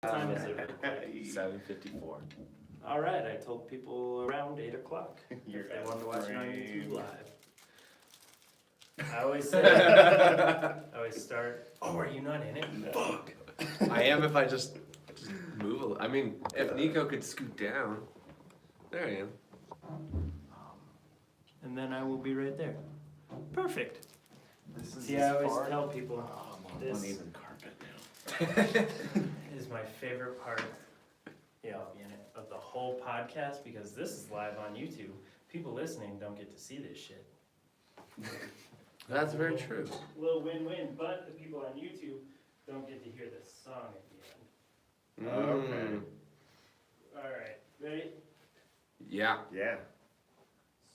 What time is it? 7:54. All right, I told people around 8 o'clock You're if they wanted to watch it on YouTube afraid. live. I always say, I always start, oh, are you not in it? Fuck. I am if I just move a little. I mean, if Nico could scoot down. There I am. And then I will be right there. Perfect. This is See, I always tell people this uneven carpet now. is my favorite part, yeah, I'll be in it, of the whole podcast because this is live on YouTube. People listening don't get to see this shit. That's very true. Little win-win, but the people on YouTube don't get to hear the song at the end. Okay. All right, ready? Yeah, Yeah,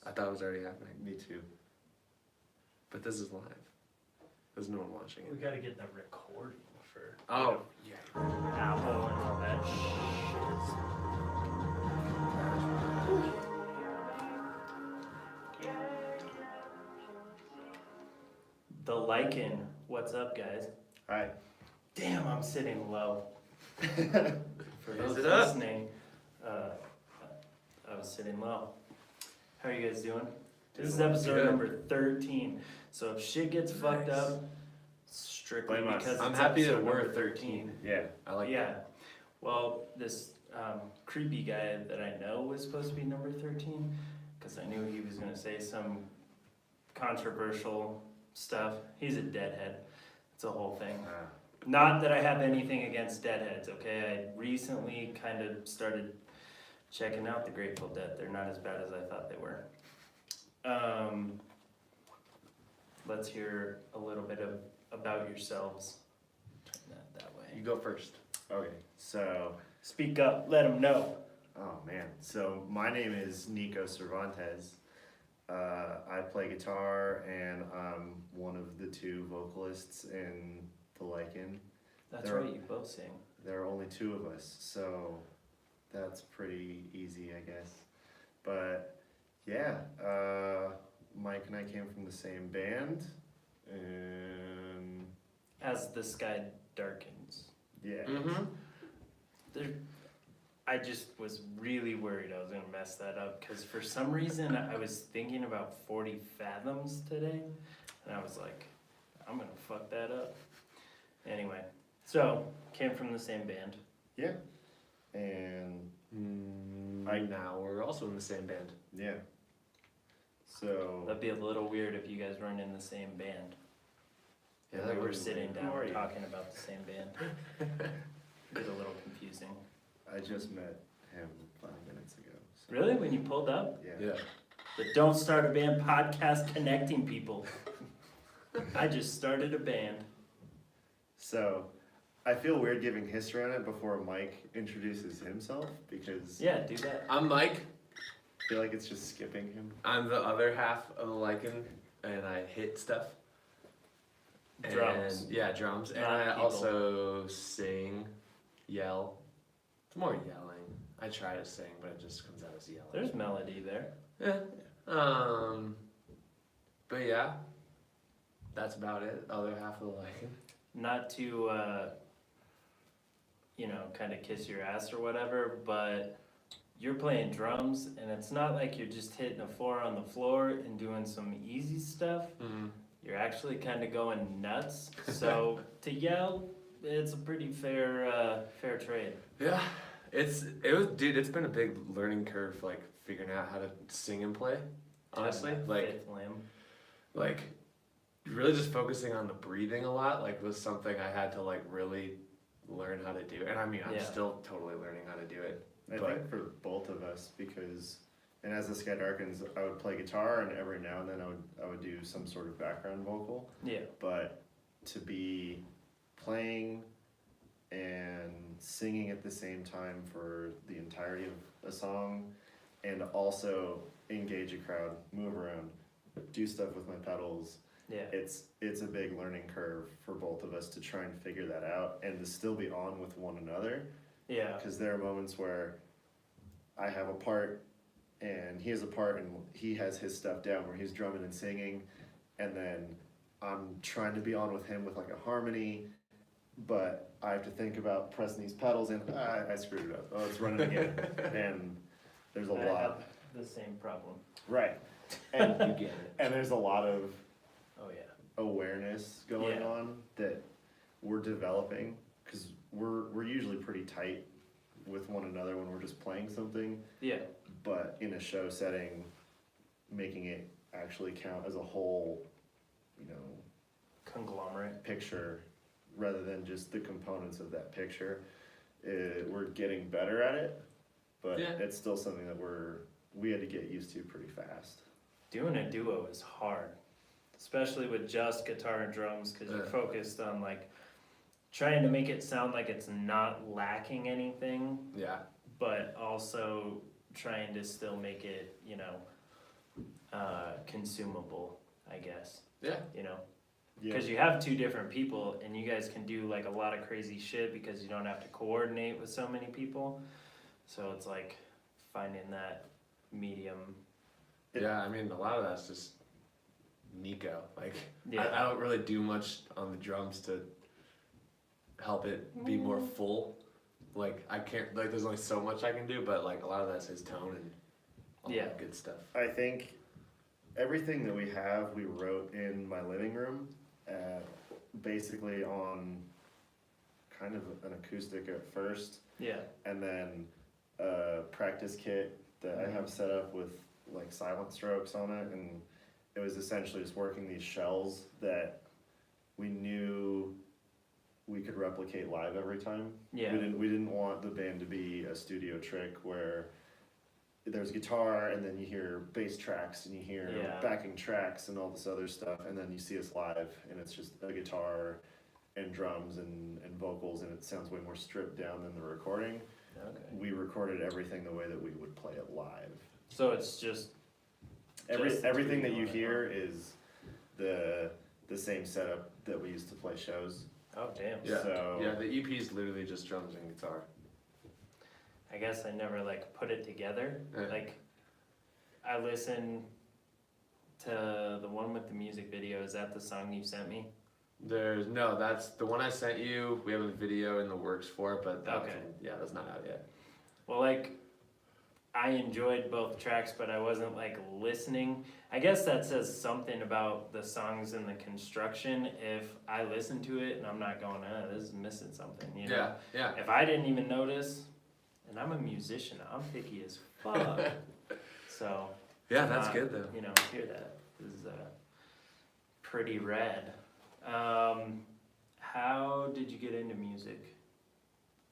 I thought it was already happening. me too. But this is live. There's no one watching We it. gotta get the recording for Oh, yeah. Apple and all that shit. The Lycan, what's up, guys? Hi. Damn, I'm sitting low. For those Is it up? listening, I was sitting low. How are you guys doing? This is episode Good. number 13. So if shit gets fucked Nice. up, strictly Blame us. because I'm it's happy that episode we're number 13. Yeah. I like yeah. that. Well, this creepy guy that I know was supposed to be number 13 because I knew he was going to say some controversial stuff. He's a deadhead. It's a whole thing. Not that I have anything against deadheads, okay? I recently kind of started checking out the Grateful Dead. They're not as bad as I thought they were. Let's hear a little bit about yourselves. Turn that way. You go first. Okay, so, Speak up, let them know. oh man. So, my name is Nico Cervantes. I play guitar and I'm one of the two vocalists in the Lycan. That's There- right, you both sing. There are only two of us, so that's pretty easy, I guess. But yeah, Mike and I came from the same band, and As the sky darkens. yeah. Mm-hmm. There, I just was really worried I was gonna mess that up because for some reason I was thinking about 40 fathoms today, and I was like, I'm gonna fuck that up. Anyway, so came from the same band. Yeah, and Now we're also in the same band. yeah. So That'd be a little weird if you guys weren't in the same band. Yeah, And that we were would be sitting weird. down Who are you? talking about the same band. It's a little confusing. I just met him 5 minutes ago. So, Really? When you pulled up? yeah. Yeah. The Don't Start a Band podcast connecting people. I just started a band. So I feel weird giving history on it before Mike introduces himself because Yeah, do that. I'm Mike. I feel like it's just skipping him. I'm the other half of the Lycan, and I hit stuff. Drums. And, yeah, drums. And Not I people. also sing, yell. It's more yelling. I try to sing, but it just comes out as yelling. There's melody there. Yeah. But yeah, that's about it. Other half of the Lycan. Not to, kind of kiss your ass or whatever, but you're playing drums, and it's not like you're just hitting a four on the floor and doing some easy stuff. Mm-hmm. You're actually kind of going nuts. So to yell, it's a pretty fair trade. Yeah, it's been a big learning curve, like figuring out how to sing and play. Honestly, Having that like fifth limb. like really just focusing on the breathing a lot, like was something I had to like really learn how to do. And I mean, I'm Yeah. still totally learning how to do it. I But- think for both of us because, and as the Sky Darkens, I would play guitar and every now and then I would do some sort of background vocal. Yeah. But to be playing and singing at the same time for the entirety of a song, and also engage a crowd, move around, do stuff with my pedals. Yeah. It's a big learning curve for both of us to try and figure that out and to still be on with one another. Yeah. Because there are moments where I have a part and he has a part and he has his stuff down where he's drumming and singing, and then I'm trying to be on with him with like a harmony, but I have to think about pressing these pedals and I screwed it up. Oh, it's running again. And there's a I lot. have the same problem. Right. And, You get it. and there's a lot of Oh yeah. awareness going Yeah. on that we're developing because we're usually pretty tight with one another when we're just playing something, Yeah. but in a show setting, making it actually count as a whole, you know, Conglomerate. picture rather than just the components of that picture. We're getting better at it, but Yeah. it's still something that we had to get used to pretty fast. Doing a duo is hard, especially with just guitar and drums, because you're focused on like trying to make it sound like it's not lacking anything, Yeah. but also trying to still make it, you know, consumable, I guess. Yeah. You know, Yeah. because you have two different people and you guys can do like a lot of crazy shit because you don't have to coordinate with so many people. So it's like finding that medium. Yeah, I mean, a lot of that's just Nico. Like, Yeah. I don't really do much on the drums to help it be more full. Like, I can't, like, there's only so much I can do, but, like, a lot of that's his tone and all Yeah. that good stuff. I think everything that we have, we wrote in my living room, basically on kind of an acoustic at first, Yeah. and then a practice kit that I have set up with like silent strokes on it, and it was essentially just working these shells that we knew we could replicate live every time. Yeah. We didn't want the band to be a studio trick where there's guitar and then you hear bass tracks and you hear Yeah. backing tracks and all this other stuff, and then you see us live and it's just a guitar and drums and vocals, and it sounds way more stripped down than the recording. Okay. We recorded everything the way that we would play it live. So it's just the Everything two that you on it, hear is the same setup that we used to play shows. oh damn. Yeah. So Yeah, the EP is literally just drums and guitar. I guess I never like put it together. Yeah. Like I listened to the one with the music video. Is that the song you sent me? No, that's the one I sent you. We have a video in the works for it, but that Okay. yeah, that's not out yet. Well, like I enjoyed both tracks, but I wasn't like listening. I guess that says something about the songs and the construction. If I listen to it and I'm not going, this is missing something, you know? Yeah, yeah. If I didn't even notice, and I'm a musician, I'm picky as fuck. So Yeah, that's not, good though. You know, hear that. This is pretty rad. How did you get into music?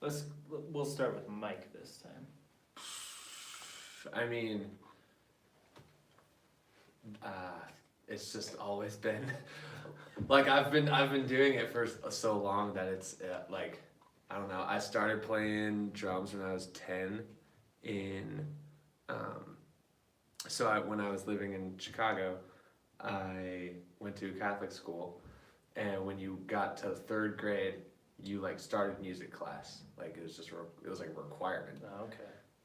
We'll start with Mike this time. I mean, it's just always been like I've been doing it for so long that it's like I don't know. I started playing drums when I was 10 in when I was living in Chicago, I went to Catholic school, and when you got to 3rd grade, you like started music class. Like it was like a requirement. Oh, okay.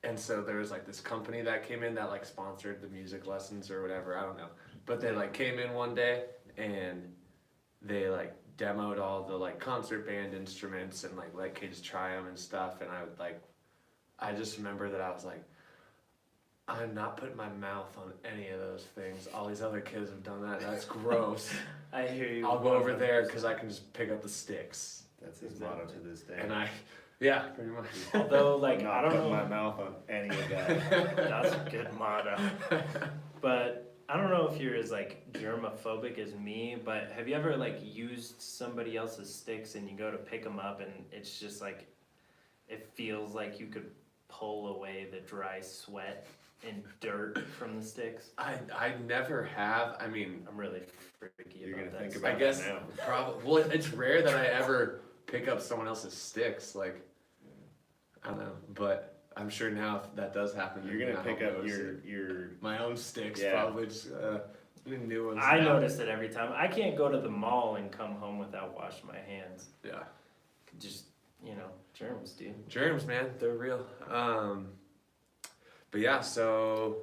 And so there was like this company that came in that like sponsored the music lessons or whatever, I don't know. But they like came in one day and they like demoed all the like concert band instruments and like let kids try them and stuff. And I just remember that I was like, I'm not putting my mouth on any of those things. All these other kids have done that. That's gross. I hear you. I'll go over there because I can just pick up the sticks. That's his motto to this day. And yeah, pretty much. Although, like, I'm I not don't putting know. my mouth on any of that. That's a good motto. But I don't know if you're as like germophobic as me, but have you ever like used somebody else's sticks and you go to pick them up and it's just like, it feels like you could pull away the dry sweat and dirt from the sticks? I never have. I mean, I'm really freaky You're about gonna that think stuff. I guess probably. Well, it's rare that I ever pick up someone else's sticks. Like, I don't know, but I'm sure now if that does happen, You're then gonna I'll pick up notice your it. My own sticks, Yeah. probably just new ones. I now. notice it every time. I can't go to the mall and come home without washing my hands. Yeah, Just, you know, germs, dude. germs, man, they're real. But yeah, so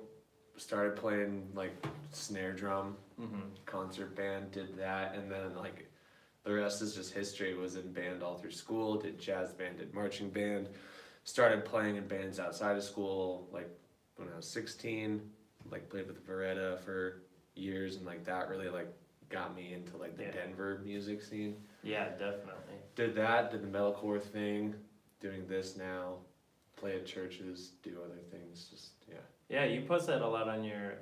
started playing like snare drum, Mm-hmm. concert band, did that, and then like the rest is just history. Was in band all through school, did jazz band, did marching band, started playing in bands outside of school, like when I was 16, like played with Veretta for years, and like that really like got me into like the Denver music scene. Yeah, definitely. Did that, did the metalcore thing, doing this now, play at churches, do other things, just, yeah. Yeah, you post that a lot on your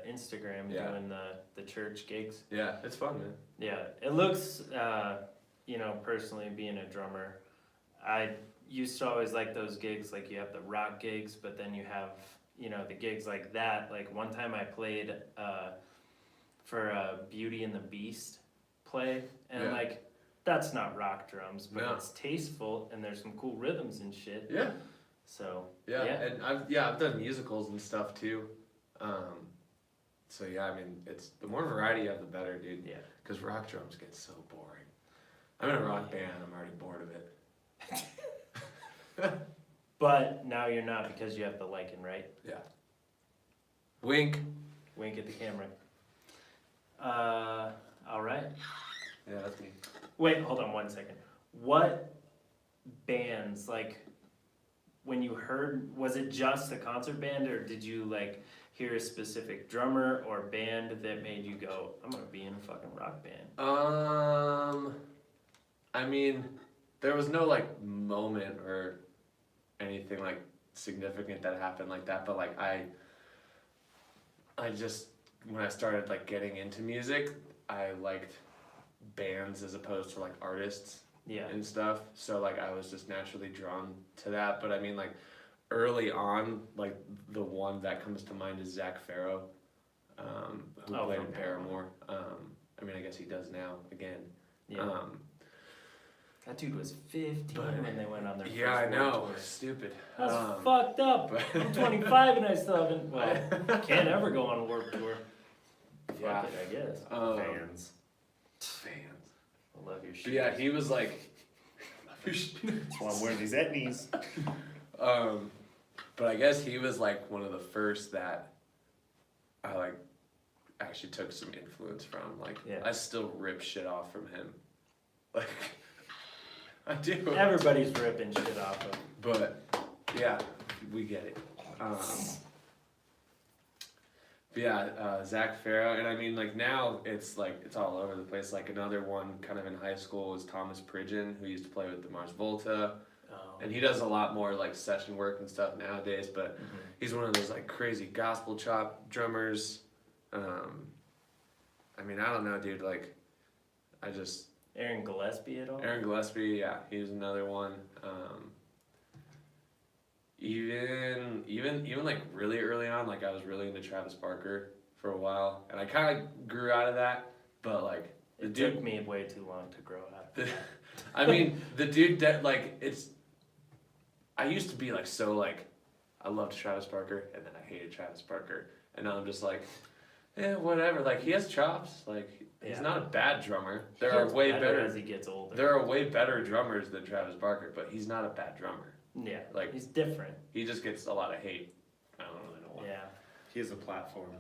Instagram, Yeah. doing the church gigs. Yeah, it's fun, man. Yeah, it looks, you know, personally being a drummer, I used to always like those gigs, like you have the rock gigs, but then you have, you know, the gigs like that. Like one time I played for a Beauty and the Beast play, and like, that's not rock drums, but it's tasteful and there's some cool rhythms and shit. Yeah. So Yeah, and I've done musicals and stuff too. So yeah, I mean, it's the more variety you have, the better, dude. Yeah. Because rock drums get so boring. I'm in a rock band. I'm already bored of it. But now you're not, because you have the Lycan, right? Yeah. Wink. Wink at the camera. All right. Yeah, that's me. Wait, hold on 1 second. What bands, like, when you heard, was it just a concert band, or did you like hear a specific drummer or band that made you go, I'm gonna be in a fucking rock band? I mean, there was no like moment or anything like significant that happened like that, but like I just, when I started like getting into music, I liked bands as opposed to like artists. Yeah. And stuff, so like I was just naturally drawn to that. But I mean, like early on, like the one that comes to mind is Zach Farrow, who played in Paramore. I mean, I guess he does now again. Yeah. That dude was 15 when they went on their first I know. tour. Stupid. That's fucked up. I'm 25 and I still haven't. Well, can't ever go on a Warped Tour. Yeah. Fuck it, I guess. Fans. I love your shit. But yeah, he was like. That's why I'm wearing these etnies. But I guess he was like one of the first that I like actually took some influence from. Like, I still rip shit off from him. Like, I do. Everybody's ripping shit off of him. But yeah, we get it. But yeah, Zach Farrow, and I mean, like now it's like it's all over the place. Like another one, kind of in high school, was Thomas Pridgeon, who used to play with the Mars Volta, and he does a lot more like session work and stuff nowadays. But he's one of those like crazy gospel chop drummers. I mean, I don't know, dude. Like, I just Aaron Gillespie at all? Aaron Gillespie, yeah, he was another one. Even like really early on, like I was really into Travis Barker for a while, and I kind of grew out of that. But like it took me way too long to grow out. I mean, the dude that like it's. I used to be like so like, I loved Travis Barker, and then I hated Travis Barker, and now I'm just like, whatever. Like he has chops. Like he's not a bad drummer. There are way better as he gets older. There are way better drummers than Travis Barker, but he's not a bad drummer. Yeah, like he's different. He just gets a lot of hate. I don't really know why. Yeah, he has a platform.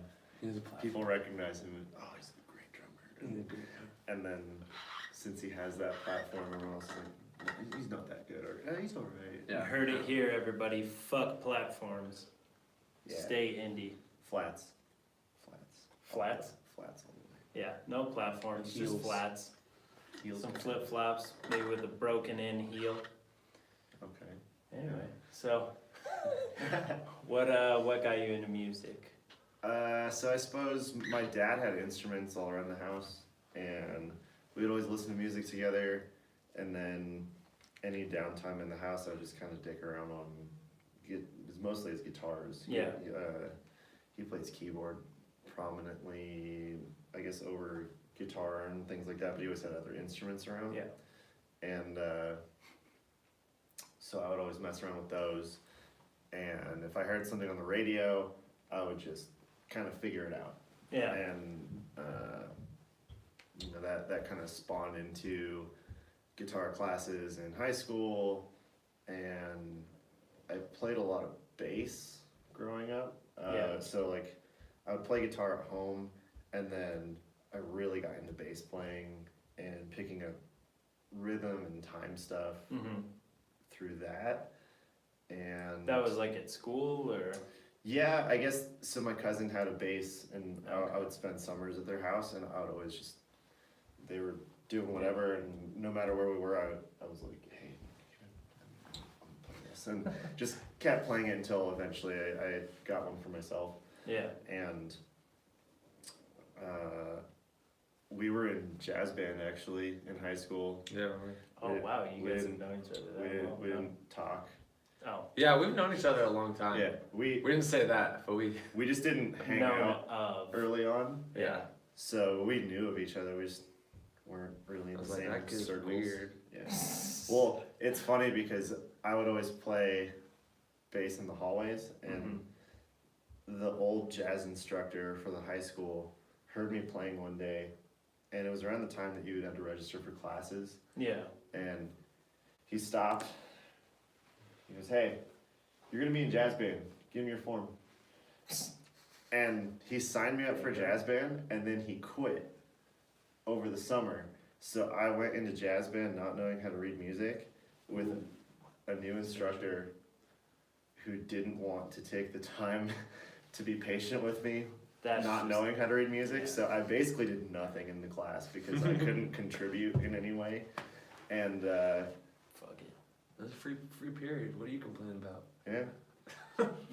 People recognize him. Oh, he's a great drummer. And then since he has that platform, everyone else is like, he's not that good, or he's alright. Yeah, you heard it here, everybody. Fuck platforms. Yeah. Stay indie. Flats. Flats. Flats all the way. Yeah, no platforms, Heels. just flats. Heels. Some flip flops, maybe with a broken in heel. Okay. Anyway, so what got you into music? So I suppose my dad had instruments all around the house, and we'd always listen to music together. And then any downtime in the house, I would just kind of dick around on, mostly his guitars. Yeah. He plays keyboard prominently, I guess, over guitar and things like that. But he always had other instruments around. Yeah. And so I would always mess around with those, and if I heard something on the radio, I would just kind of figure it out. Yeah. And that kind of spawned into guitar classes in high school, and I played a lot of bass growing up. So like I would play guitar at home, and then I really got into bass playing and picking up rhythm and time stuff Mm-hmm. through that. And That was like at school, or? yeah, I guess so. My cousin had a bass, and Okay. I would spend summers at their house, and I would always just, they were doing whatever, and no matter where we were, I was like, hey, I'm playing this, and just kept playing it until eventually I got one for myself. Yeah. And we were in jazz band actually in high school. Yeah. Oh We- wow, you we guys have didn't- known each other We that didn't, we long. didn't talk. Oh. Yeah, we've known each other a long time. Yeah, We didn't say that, but we. we just didn't hang Known out of. early on, Yeah. so we knew of each other. We just weren't really I in the was like, same that kid's circles. weird. Yeah. Well, it's funny because I would always play bass in the hallways, and the old jazz instructor for the high school heard me playing one day, and it was around the time that you would have to register for classes, Yeah. and he stopped. He goes, "Hey, you're gonna be in jazz band. Give me your form." And he signed me up for jazz band, and then he quit over the summer. So I went into jazz band not knowing how to read music with a new instructor who didn't want to take the time to be patient with me, That's not just- knowing how to read music. yeah. So I basically did nothing in the class because I couldn't contribute in any way. And Fuck it. That's a free period. What are you complaining about? yeah,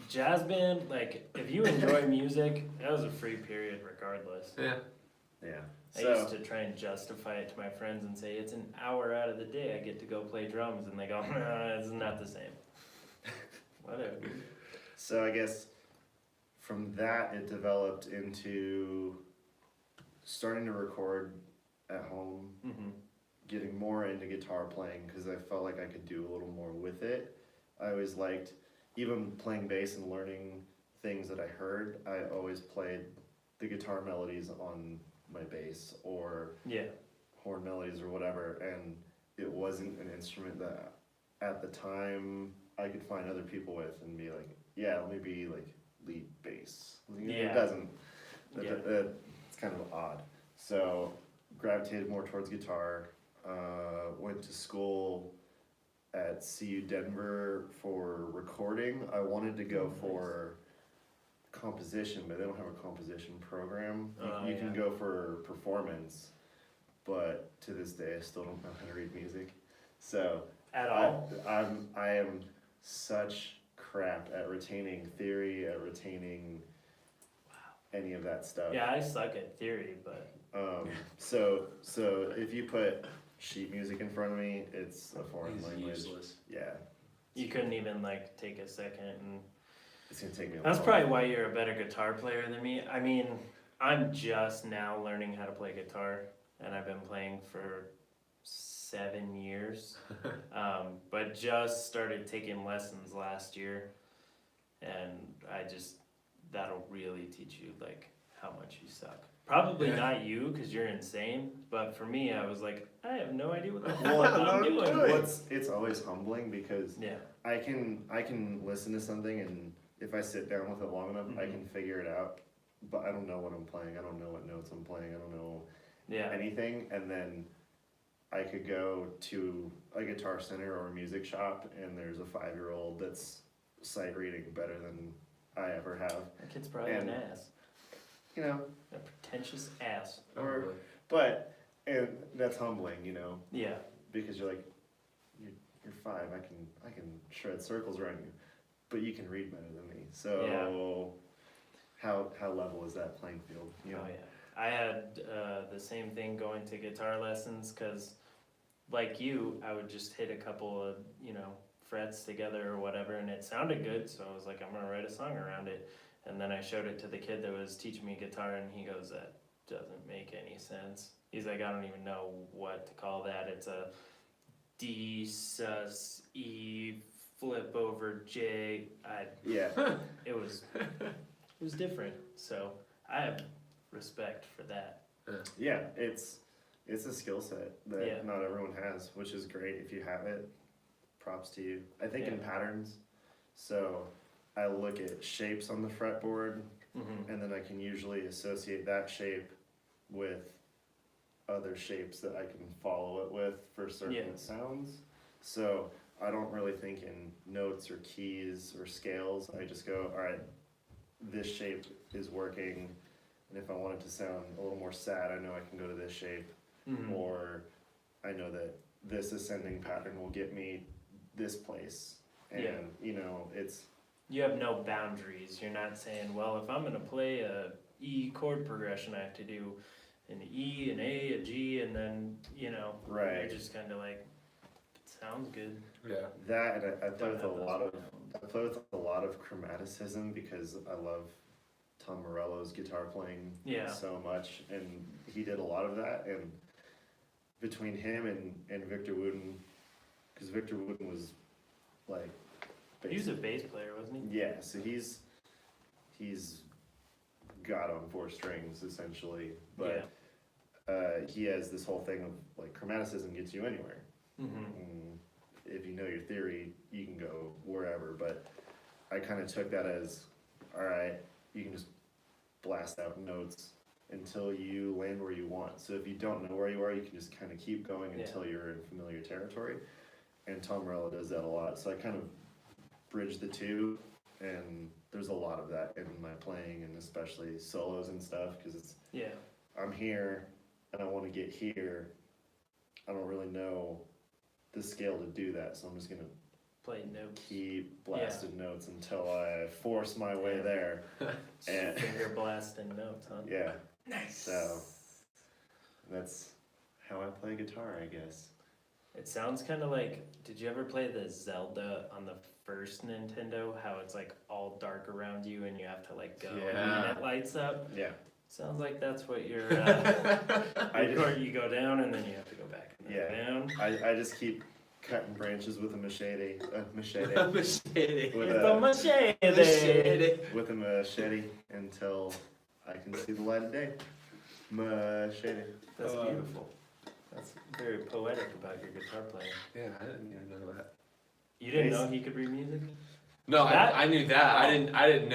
Jazz band, like if you enjoy music, that was a free period regardless. Yeah. yeah. I So used to try and justify it to my friends and say it's an hour out of the day I get to go play drums, and they go, "Nah, it's not the same." Whatever. So I guess from that it developed into starting to record at home, Mm-hmm. getting more into guitar playing because I felt like I could do a little more with it. I always liked, even playing bass and learning things that I heard, I always played the guitar melodies on my bass or Yeah. horn melodies or whatever, and it wasn't an instrument that at the time I could find other people with and be like, yeah, let me be like lead bass. Yeah. It doesn't. Yeah. It's kind of odd. So gravitated more towards guitar. Went to school at CU Denver for recording. I wanted to go Oh, nice. for composition, but they don't have a composition program. Oh, You can yeah. go for performance, but to this day I still don't know how to read music. So At all. I am such crap at retaining theory, at retaining any of that stuff. Yeah, I suck at theory, but So if you put sheet music in front of me, it's a foreign He's language. useless. Yeah, you couldn't even like take a second and. it's gonna take me a That's while. probably why you're a better guitar player than me. I mean, I'm just now learning how to play guitar, and I've been playing for 7 years. But just started taking lessons last year, and that'll really teach you like how much you suck. Probably Yeah. not you, because you're insane, but for me, I was like, I have no idea what the Well, fuck I'm doing. it's always humbling because Yeah, I can listen to something, and if I sit down with it long enough, I Mhm. can figure it out. But I don't know what I'm playing. I don't know what notes I'm playing. I don't know yeah, anything. And then I could go to a guitar center or a music shop, and there's a 5-year-old that's sight reading better than I ever have. that kid's probably And- an ass. You know, A pretentious ass. Or- Probably. but and that's humbling, you know, Yeah, because you're like, you're 5. I can shred circles around you, but you can read better than me. So how level is that playing field? You know? oh yeah. I had the same thing going to guitar lessons because, like you, I would just hit a couple of, frets together or whatever, and it sounded good, so I was like, I'm gonna write a song around it. And then I showed it to the kid that was teaching me guitar, and he goes, that doesn't make any sense. He's like, I don't even know what to call that. It's a D, sus, E, flip over J. Yeah. It was different, so I have respect for that. Yeah, it's a skill set that Yeah. not everyone has, which is great. If you have it, props to you. I think in Yeah. patterns, so I look at shapes on the fretboard, Mm-hmm. and then I can usually associate that shape with other shapes that I can follow it with for certain Yeah. sounds. So I don't really think in notes or keys or scales. I just go, all right, this shape is working, and if I want it to sound a little more sad, I know I can go to this shape, Mhm. or I know that this ascending pattern will get me this place. And Yeah. you know, it's You have no boundaries. You're not saying, well, if I'm gonna play a E chord progression, I have to do an E, an A, a G, and then, you know, right. you're just kind of like, sounds good. Yeah. That, and I play Don't with have a those lot of sounds. I play with a lot of chromaticism because I love Tom Morello's guitar playing Yeah. so much, and he did a lot of that. And between him and Victor Wooten, because Victor Wooten was like, He was a bass player, wasn't he? yeah, so he's God on four strings essentially, but he has this whole thing of like chromaticism gets you anywhere. Mm-hmm. And if you know your theory, you can go wherever. But I kind of took that as, all right, you can just blast out notes until you land where you want. So if you don't know where you are, you can just kind of keep going Yeah. until you're in familiar territory. And Tom Morello does that a lot. So I kind of bridge the two, and there's a lot of that in my playing, and especially solos and stuff, because it's Yeah. I'm here and I want to get here. I don't really know the scale to do that, so I'm just gonna Play notes. keep blasting notes until I force my way Yeah. there. And Finger blasting notes, huh? yeah, Nice. so that's how I play guitar, I guess. It sounds kind of like, did you ever play the Zelda on the first Nintendo? How it's like all dark around you and you have to like go Yeah. and it lights up? Yeah, Sounds like that's what you're, I just, you go down and then you have to go back and then Yeah. down. I just keep cutting branches with a machete, Machete. with It's a a machete. with a machete until I can see the light of day. Machete. That's beautiful. That's very poetic about your guitar playing. Yeah, I didn't even know that. You didn't know he could read music? No, That- I knew that. I Oh. didn't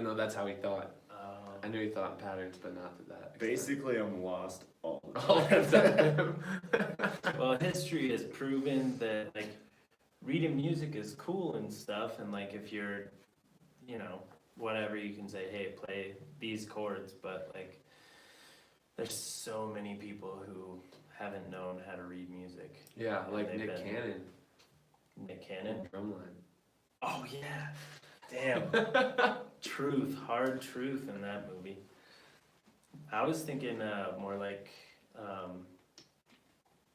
know that's how he thought. Oh. I knew he thought in patterns, but not to that extent. Basically, I'm lost all the All time. the time. Well, history has proven that like reading music is cool and stuff, and like if you're, you know, whatever, you can say, hey, play these chords, but like there's so many people who haven't known how to read music. Yeah, like They've Nick been- Cannon. Nick Cannon. Drumline. Oh yeah, damn. Truth, hard truth in that movie. I was thinking more like,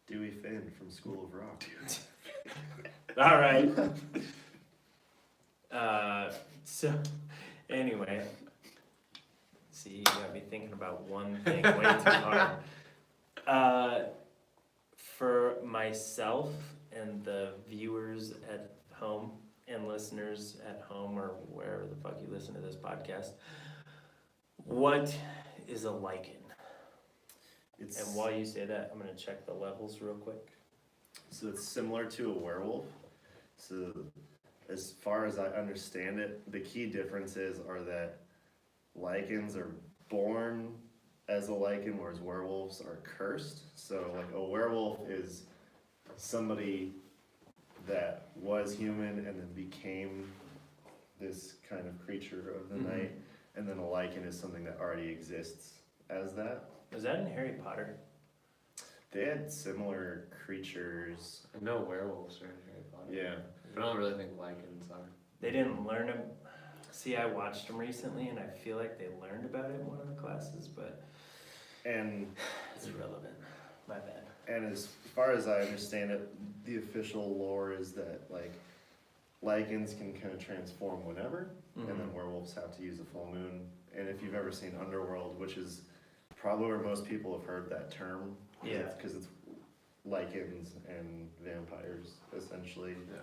Dewey Finn from School of Rock. all right. So, anyway, see, you got me thinking about one thing way too hard. For myself and the viewers at home and listeners at home or wherever the fuck you listen to this podcast, what is a Lycan? It's And while you say that, I'm gonna check the levels real quick. so it's similar to a werewolf. So as far as I understand it, the key differences are that lichens are born as a lichen, whereas werewolves are cursed. So like a werewolf is somebody that was human and then became this kind of creature of the Mhm. night, and then a lichen is something that already exists as that. Was that in Harry Potter? They had similar creatures. I know werewolves are in Harry Potter. Yeah. But I don't really think lichens are. They didn't learn them. See, I watched them recently, and I feel like they learned about it in one of the classes, but And it's irrelevant. My bad. And as far as I understand it, the official lore is that like lichens can kind of transform whenever, and Mm-hmm. then werewolves have to use a full moon. And if you've ever seen Underworld, which is probably where most people have heard that term, Yeah. because it's lichens and vampires essentially. Yeah.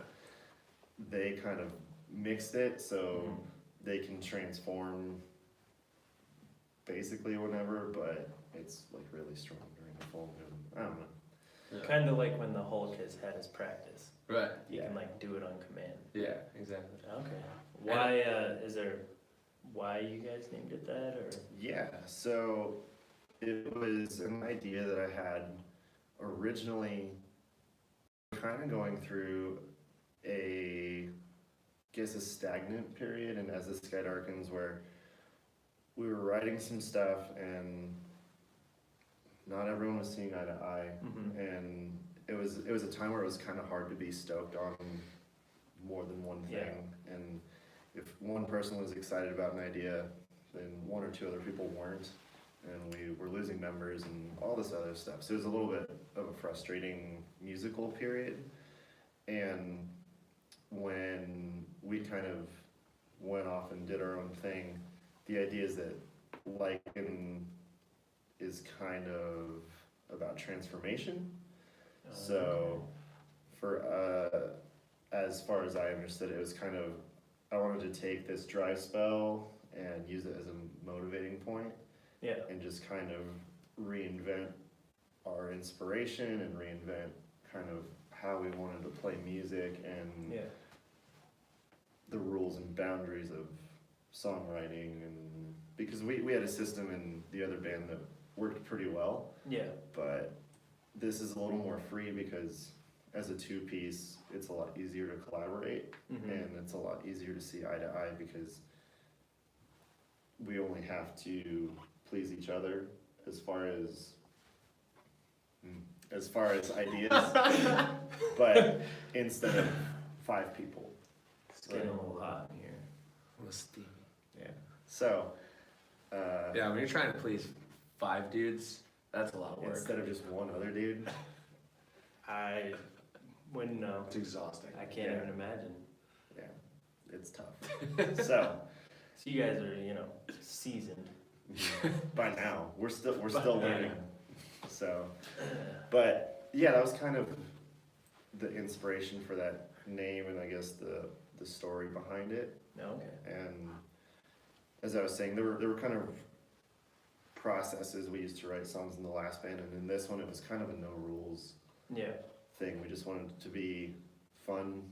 They kind of mixed it so Mhm. they can transform basically whenever, but it's like really strong during the full moon. I don't know. Yeah. Kind of like when the Hulk has had his practice. Right. You Yeah. can like do it on command. Yeah, exactly. Okay. Why is there? Why you guys named it that or? Yeah, so it was an idea that I had originally, kind of going through a, I guess, a stagnant period, and as the sky darkens, where we were writing some stuff and not everyone was seeing eye to eye, Mhm. and it was a time where it was kind of hard to be stoked on more than one thing. Yeah. And if one person was excited about an idea, then one or two other people weren't, and we were losing members and all this other stuff. So it was a little bit of a frustrating musical period. And when we kind of went off and did our own thing, the idea is that Lycan is kind of about transformation. So for as far as I understood it, it was kind of, I wanted to take this dry spell and use it as a motivating point, Yeah. and just kind of reinvent our inspiration and reinvent kind of how we wanted to play music and Yeah. the rules and boundaries of songwriting. And because we had a system in the other band that worked pretty well, Yeah. but this is a little more free because as a two-piece, it's a lot easier to collaborate, Mhm. and it's a lot easier to see eye to eye because we only have to please each other as far as ideas, but instead of 5 people. It's getting a little hot in here. Yeah. So, Yeah, when you're trying to please 5 dudes, that's a lot of work. instead of just one other dude, I wouldn't know. It's exhausting. I can't Yeah. even imagine. yeah, it's tough. So, So you guys are, seasoned. by now, we're still By learning. now. So, but yeah, that was kind of the inspiration for that name, and I guess the story behind it. No, okay. And as I was saying, there were kind of processes we used to write songs in the last band, and in this one it was kind of a no rules Yeah. thing. We just wanted it to be fun,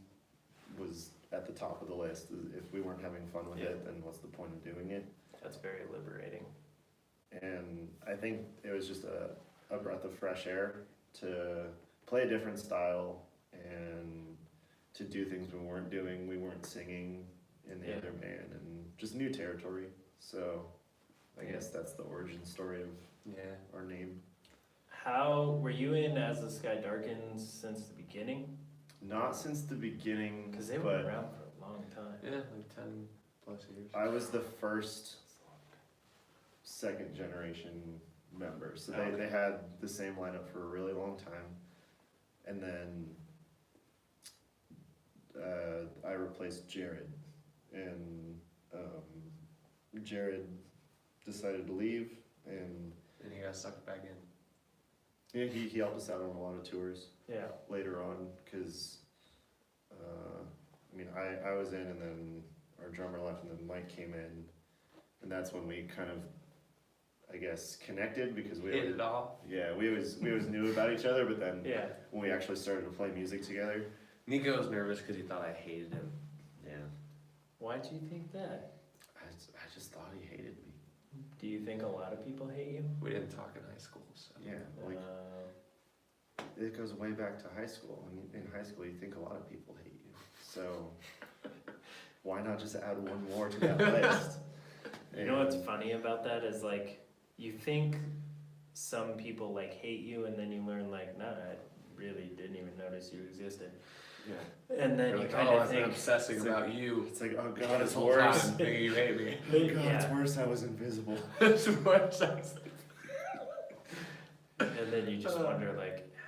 was at the top of the list. If we weren't having fun with Yeah. it, then what's the point of doing it? That's very liberating. And I think it was just a breath of fresh air to play a different style and to do things we weren't doing. We weren't singing in the Yeah. other band, and just new territory. So I guess that's the origin story of Yeah. our name. How were you in As the Sky Darkens since the beginning? Not since the beginning, Because they were but around for a long time. Yeah, like 10 plus years. I was the first second generation member. So they had the same lineup for a really long time. And then I replaced Jared. And Jared decided to leave, and And you got sucked back in. yeah, he helped us out on a lot of tours Yeah. later on, because I was in, and then our drummer left, and then Mike came in, and that's when we kind of, I guess, connected, because we Hit always, it off. yeah, we always knew about each other, but then Yeah. when we actually started to play music together, Nico was nervous because he thought I hated him. yeah, Why'd you think that? I just thought he hated me. Do you think a lot of people hate you? We didn't talk in high school, so. Yeah, like it goes way back to high school. And in high school, you think a lot of people hate you. So why not just add one more to that list? You know what's funny about that is you think some people hate you, and then you learn nah, I really didn't even notice you existed. Yeah. And then You're you like, kind oh, of I've been think, obsessing It's about you It's like, oh god, this it's whole worse. time, thinking you hate me. Oh god, it's yeah. worse. I was invisible. It's worse. And then you just wonder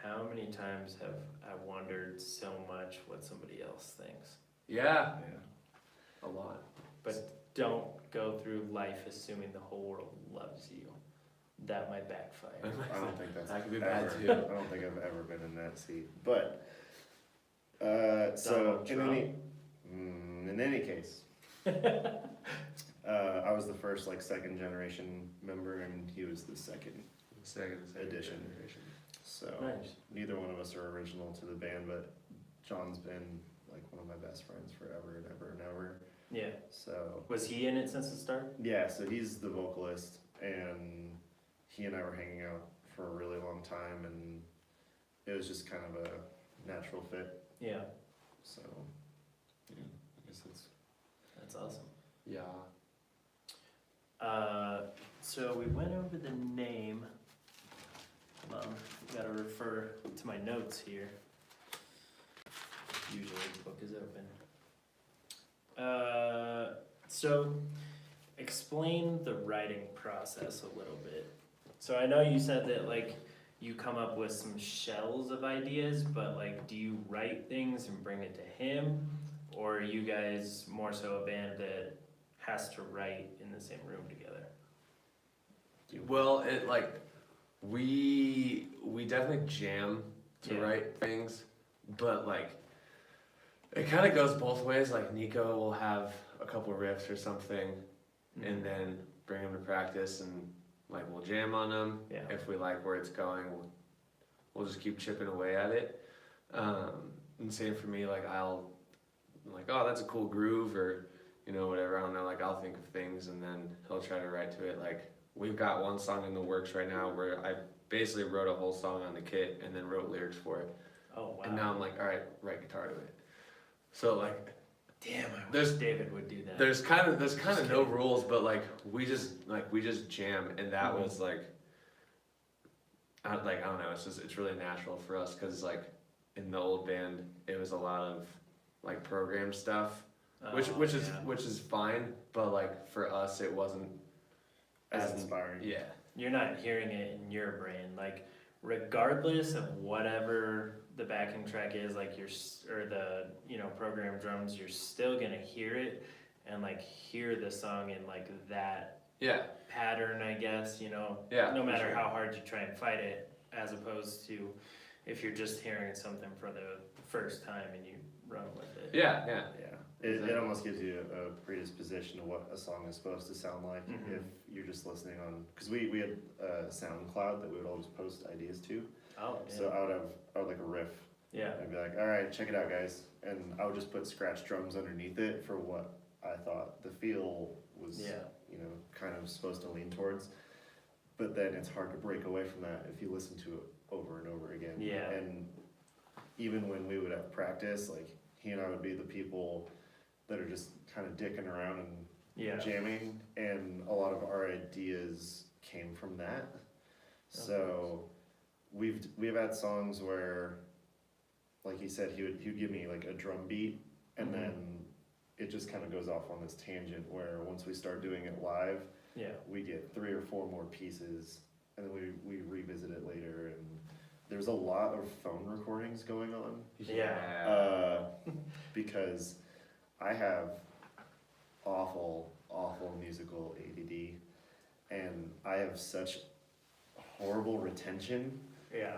how many times have I wondered so much what somebody else thinks. Yeah, Yeah. a lot. But don't go through life assuming the whole world loves you. That might backfire. I don't think that's That could be ever, bad too. I don't think I've ever been in that seat. But so Donald in any case, I was the first second generation member, and he was the second. Second Edition. generation. So Nice. neither one of us are original to the band, but John's been one of my best friends forever and ever and ever. Yeah. So Was he in it since the start? yeah, so he's the vocalist, and he and I were hanging out for a really long time, and it was just kind of a natural fit. Yeah, So, yeah, I guess that's awesome. Yeah. So we went over the name. Gotta refer to my notes here. Usually the book is open. So explain the writing process a little bit. So I know you said that like you come up with some shells of ideas, but like do you write things and bring it to him? Or are you guys more so a band that has to write in the same room together? Well, it like we definitely jam to Yeah. write things, but like it kind of goes both ways. Like Nico will have a couple riffs or something, and then bring them to practice, and like we'll jam on them. Yeah. If we like where it's going, we'll just keep chipping away at it. And same for me. Like I'm like, oh, that's a cool groove, or you know, whatever. I don't know. Like I'll think of things, and then he'll try to write to it. Like we've got one song in the works right now where I basically wrote a whole song on the kit and then wrote lyrics for it. Oh wow. And now I'm like, all right, write guitar to it. So like, Damn, I There's- wish David would do that. there's kind of Just no kidding. rules, but like we just jam, and that Mhm. was like, I don't know, it's really natural for us, because like in the old band it was a lot of like programmed stuff, which Yeah. is fine, but like for us it wasn't as inspiring. yeah. You're not hearing it in your brain, like regardless of whatever the backing track is, like or the program drums, you're still gonna hear it and like hear the song in like that Yeah, pattern, I guess, yeah. no for matter sure. how hard you try and fight it, as opposed to if you're just hearing something for the first time and you run with it. Yeah. Yeah, it Exactly. almost gives you a predisposition to what a song is supposed to sound like Mhm. if you're just listening on, because we had a SoundCloud that we would always post ideas to. Oh, yeah. So I would like a riff. Yeah. I'd be like, all right, check it out, guys, and I would just put scratch drums underneath it for what I thought the feel was, Yeah. kind of supposed to lean towards. But then it's hard to break away from that if you listen to it over and over again. Yeah. And even when we would have practice, like he and I would be the people that are just kind of dicking around and Yeah. jamming, and a lot of our ideas came from that. So we've had songs where, like he said, he would give me like a drum beat, and Mhm. then it just kind of goes off on this tangent where once we start doing it live, Yeah. we get 3 or 4 more pieces, and then we revisit it later. And there's a lot of phone recordings going on, because I have awful musical ADD, and I have such horrible retention. Yeah.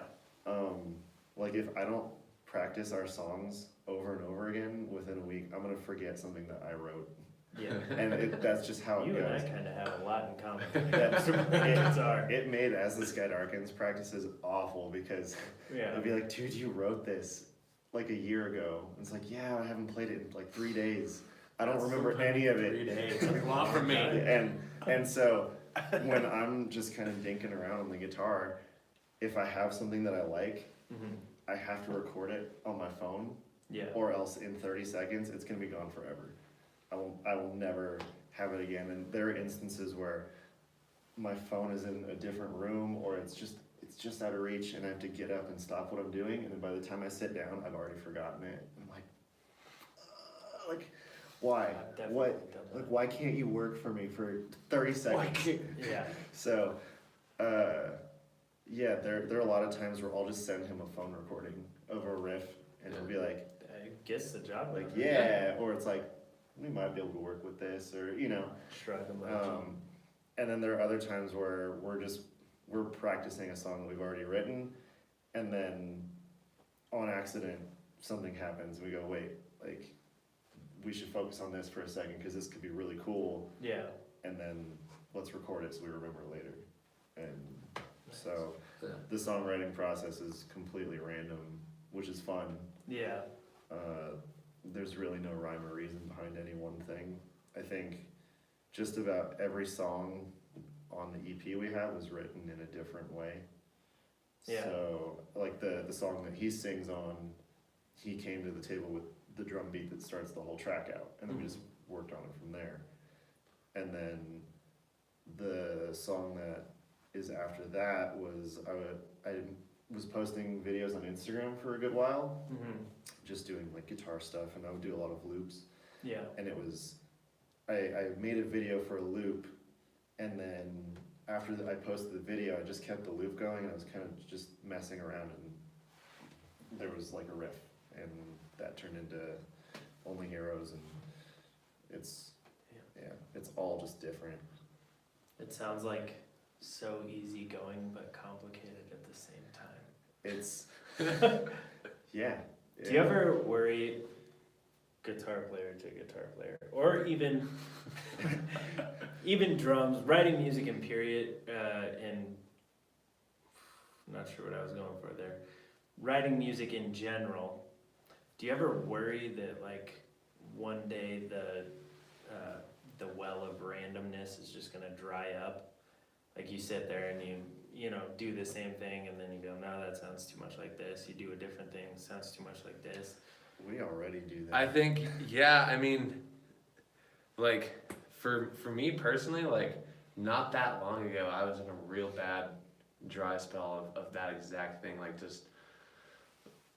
Like if I don't practice our songs over and over again within a week, I'm gonna forget something that I wrote, Yeah. and that's just how it You and I goes. kind of have a lot in common. That's- Guitar. It made As the Sky Darkens practices awful, because Yeah. I'd be like, dude, you wrote this like a year ago. And it's like, yeah, I haven't played it in like 3 days. I don't remember any of it. 3 days. That's a lot for me. And so when I'm just kind of dinking around on the guitar, if I have something that I like, Mhm. I have to record it on my phone, Yeah. or else in 30 seconds it's gonna be gone forever. I will never have it again. And there are instances where my phone is in a different room, or it's just out of reach, and I have to get up and stop what I'm doing, and then by the time I sit down, I've already forgotten it. I'm like, why? I've definitely What? done Like, that. why can't you work for me for 30 seconds? Yeah. So, yeah, there are a lot of times where I'll just send him a phone recording of a riff, and he'll be like, I guess the job. like, yeah, or it's like, we might be able to work with this, or, Shrug them and then there are other times where we're practicing a song that we've already written, and then on accident, something happens, and we go, wait, like, we should focus on this for a second, because this could be really cool, Yeah. and then let's record it so we remember it later. And so Yeah. the songwriting process is completely random, which is fun. Yeah. There's really no rhyme or reason behind any one thing. I think just about every song on the EP we have was written in a different way. Yeah. So like the song that he sings on, he came to the table with the drum beat that starts the whole track out, and then we just worked on it from there. And then the song that is after that was I was posting videos on Instagram for a good while, just doing like guitar stuff, and I would do a lot of loops. Yeah. And it was I made a video for a loop, and then after I posted the video, I just kept the loop going, and I was kind of just messing around, and there was like a riff, and that turned into Only Heroes, and it's it's all just different. It sounds like so easygoing but complicated at the same time. It's yeah. Do you ever worry, guitar player to guitar player, or even even drums, writing music in period, and I'm not sure what I was going for there. Writing music in general, do you ever worry that like one day the well of randomness is just gonna dry up? Like you sit there and you know do the same thing, and then you go, no, that sounds too much like this. You do a different thing, sounds too much like this. We already do that. I think, yeah, I mean, like, for me personally, like, not that long ago, I was in a real bad dry spell of that exact thing, like, just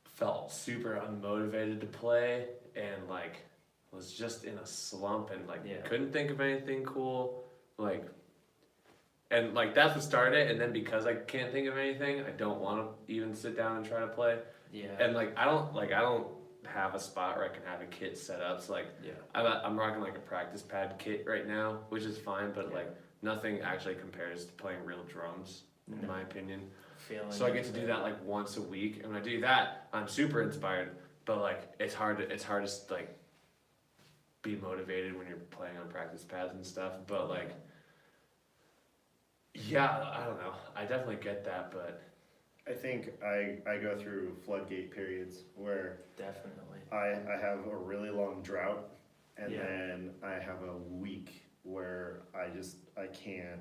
felt super unmotivated to play, and, like, was just in a slump, and, like, couldn't think of anything cool, like, and, like, that's what started it, and then because I can't think of anything, I don't want to even sit down and try to play, and, like, I don't have a spot where I can have a kit set up. So like, I'm rocking like a practice pad kit right now, which is fine, but like nothing actually compares to playing real drums, in my opinion. So I get to do that like once a week, and when I do that, I'm super inspired. But like, it's hard to like be motivated when you're playing on practice pads and stuff. But like, yeah, I don't know. I definitely get that, but. I think I go through floodgate periods where definitely I have a really long drought, and then I have a week where I can't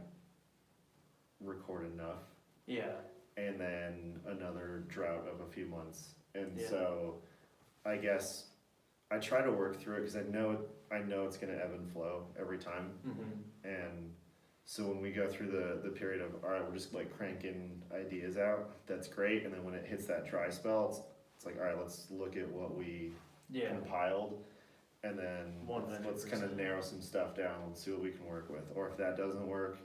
record enough. Yeah. And then another drought of a few months. And so I guess I try to work through it because I know it's gonna ebb and flow every time. And so when we go through the period of, all right, we're just like cranking ideas out, that's great. And then when it hits that dry spell, it's like, all right, let's look at what we compiled, and then let's kind of narrow some stuff down and see what we can work with. Or if that doesn't work,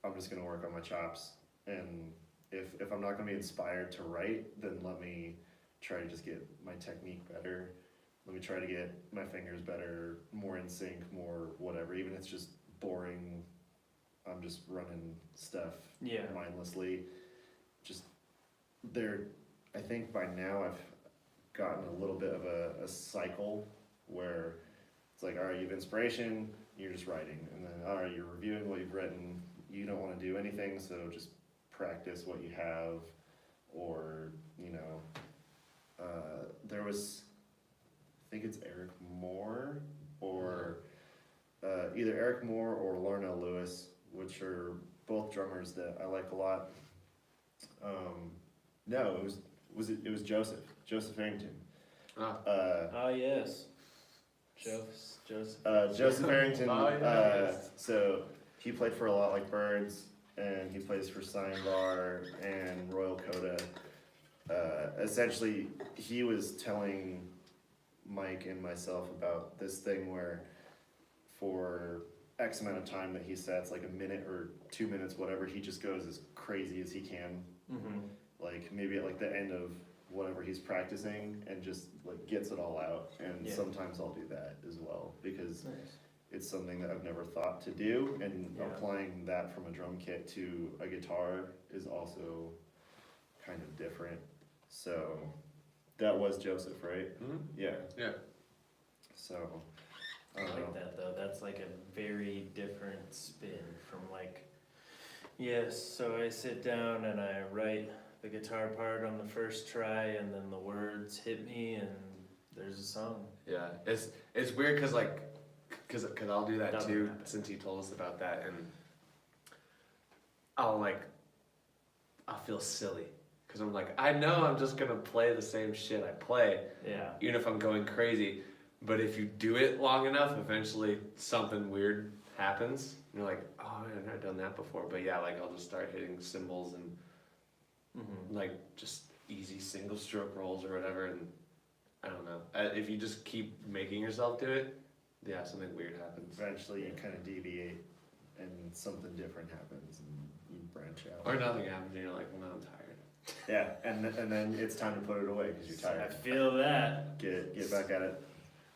I'm just gonna work on my chops. And if I'm not gonna be inspired to write, then let me try to just get my technique better. Let me try to get my fingers better, more in sync, more whatever. Even if it's just boring, I'm just running stuff mindlessly. Just there, I think by now I've gotten a little bit of a cycle where it's like, all right, you have inspiration, you're just writing, and then all right, you're reviewing what you've written. You don't want to do anything, so just practice what you have, or there was, I think it's Eric Moore or either Eric Moore or Lorna Lewis, which are both drummers that I like a lot. No, it was Joseph Harrington. Yes, Joseph. Joseph Harrington. So he played for A Lot Like Birds, and he plays for Bar and Royal Coda. Essentially, he was telling Mike and myself about this thing where for X amount of time that he sets, like a minute or 2 minutes, whatever, he just goes as crazy as he can. Like maybe at like the end of whatever he's practicing, and just like gets it all out. And sometimes I'll do that as well, because it's something that I've never thought to do, and applying that from a drum kit to a guitar is also kind of different. So that was Joseph, right? Yeah. So I like that though. That's like a very different spin from like, so I sit down and I write the guitar part on the first try, and then the words hit me, and there's a song. Yeah, it's weird because like, cause I'll do that too, since you told us about that, and I'll feel silly. Because I'm like, I know I'm just gonna play the same shit I play, Yeah. even if I'm going crazy. But if you do it long enough, eventually something weird happens. And you're like, oh, I've never done that before. But yeah, like I'll just start hitting cymbals and like just easy single stroke rolls or whatever. And I don't know. If you just keep making yourself do it, yeah, something weird happens. Eventually you kind of deviate and something different happens and you branch out. Or nothing happens and you're like, well, now I'm tired. Yeah, and then it's time to put it away because you're I tired. feel that. Get back at it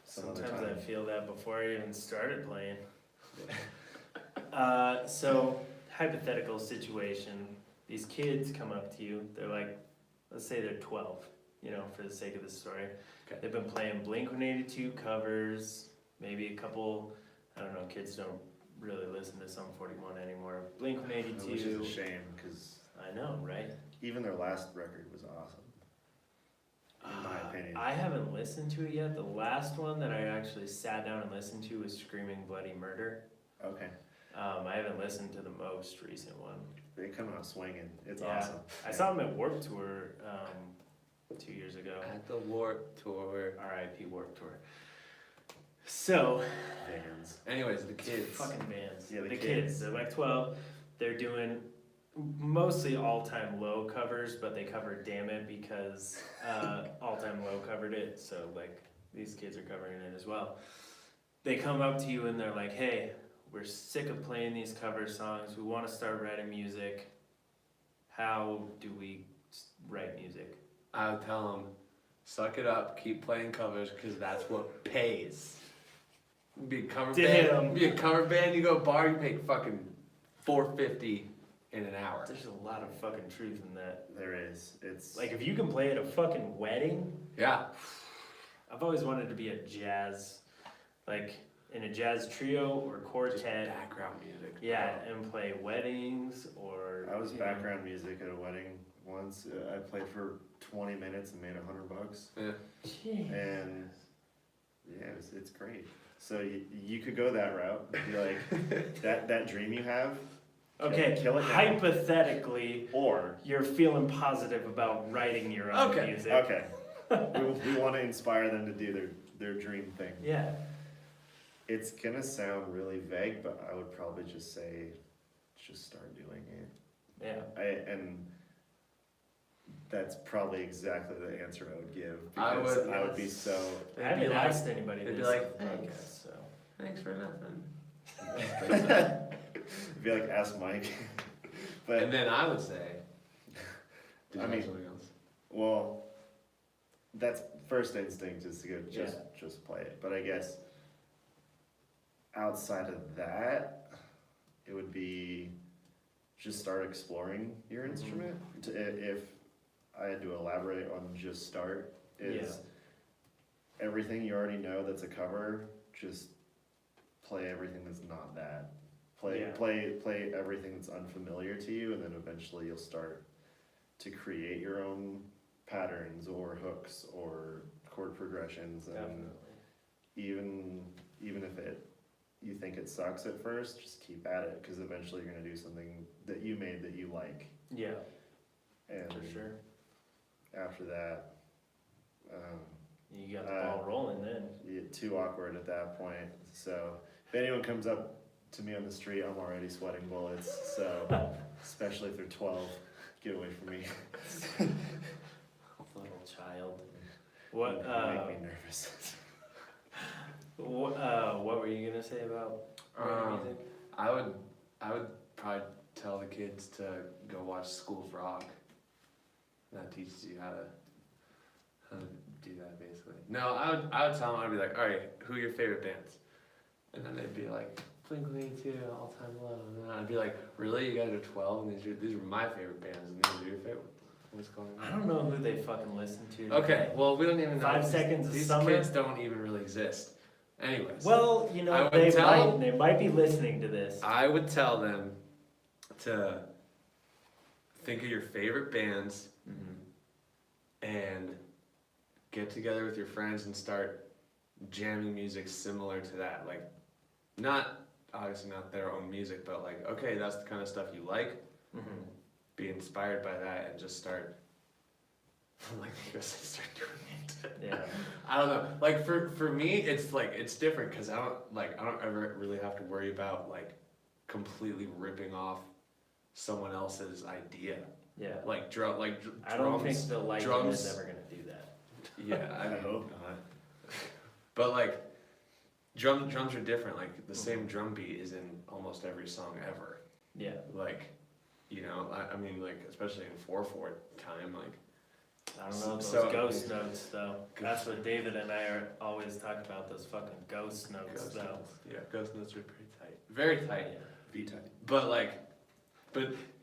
some other Sometimes time. I feel that before I even started playing. So, hypothetical situation. These kids come up to you. They're like, let's say they're 12, you know, for the sake of the story. Okay. They've been playing Blink-182 covers, maybe a couple, I don't know, kids don't really listen to Sum 41 anymore. Which is a Blink-182. shame because I know, right? even their last record was awesome. In my opinion. I haven't listened to it yet. The last one that I actually sat down and listened to was Screaming Bloody Murder. Okay. I haven't listened to the most recent one. They come out swinging. It's Yeah. awesome. I saw them at Warped Tour 2 years ago. At the Warped Tour. R.I.P. Warped Tour. So, Bands. Anyways, the kids. fucking bands. Yeah, the the kids. kids. They're like 12. They're doing mostly All Time Low covers, but they covered Damn It because All Time Low covered it. So, like, these kids are covering it as well. They come up to you and they're like, hey, we're sick of playing these cover songs. We want to start writing music. How do we write music? I would tell them, suck it up, keep playing covers, because that's what pays. Be a cover Damn. band. Be a cover band. You go bar, you make fucking $4.50 in an hour. There's a lot of fucking truth in that. There is. It's Like, if you can play at a fucking wedding, Yeah. I've always wanted to be a jazz, like, in a jazz trio or Just quartet. background music. Yeah, and play weddings or. I was you know. background music at a wedding once. I played for 20 minutes and made $100. Yeah. Jeez. And yeah, it's great. So you could go that route. Be like that dream you have. Okay, kill it now. hypothetically, Or you're feeling positive about writing your own Okay, music. okay, we want to inspire them to do their dream thing. Yeah. It's gonna sound really vague, but I would probably just say, just start doing it. Yeah. And that's probably exactly the answer I would give. I Because would- I would be so. I haven't asked anybody they'd be this like, on the "Thanks." podcast, so. Thanks for nothing. Be like, ask Mike. But And then I would say, did I you mean- have something else? well, that's first instinct is to go just play it. But I guess outside of that, it would be just start exploring your Mhm. instrument. If I had to elaborate on just start, is everything you already know that's a cover, just play everything that's not that. Yeah. Play everything that's unfamiliar to you, and then eventually you'll start to create your own patterns or hooks or chord progressions, and Definitely. even if you think it sucks at first, just keep at it, because eventually you're gonna do something that you made that you like, Yeah, and for sure. after that, You got the ball rolling then. you get too awkward at that point. So if anyone comes up to me on the street, I'm already sweating bullets. So especially if they're 12, get away from me. Little child. What, You make me nervous. what were you gonna say about writing music? I would probably tell the kids to go watch School of Rock. That teaches you how to do that basically. No, I would tell them, I'd be like, all right, who are your favorite bands? And then they'd be like, Blink-182, All Time Low. And then I'd be like, really, you guys are 12 and these are my favorite bands and these are your favorite? What's going on? I don't know who they fucking listen to. Okay, well, we don't even know. 5 Seconds of These Summer? kids don't even really exist. Anyways. Well, you I know, would they might be listening to this. I would tell them to think of your favorite bands and get together with your friends and start jamming music similar to that. Like, obviously not their own music, but like, okay, that's the kind of stuff you like. be inspired by that and just start like start doing it. Yeah. I don't know. Like for me, it's like it's different because I don't ever really have to worry about like completely ripping off someone else's idea. Yeah. Like I don't think drums. the Lycan drums- is ever gonna do that. Yeah, I mean, hope not. But like drums are different. Like the same drum beat is in almost every song ever. Yeah. Like, you know, I mean, like especially in 4/4 time, like. I don't know those So- ghost notes though. That's what David and I are always talking about. Those fucking ghost notes Ghost though. notes. Yeah, ghost notes are pretty tight. Very tight. Yeah. V-type. But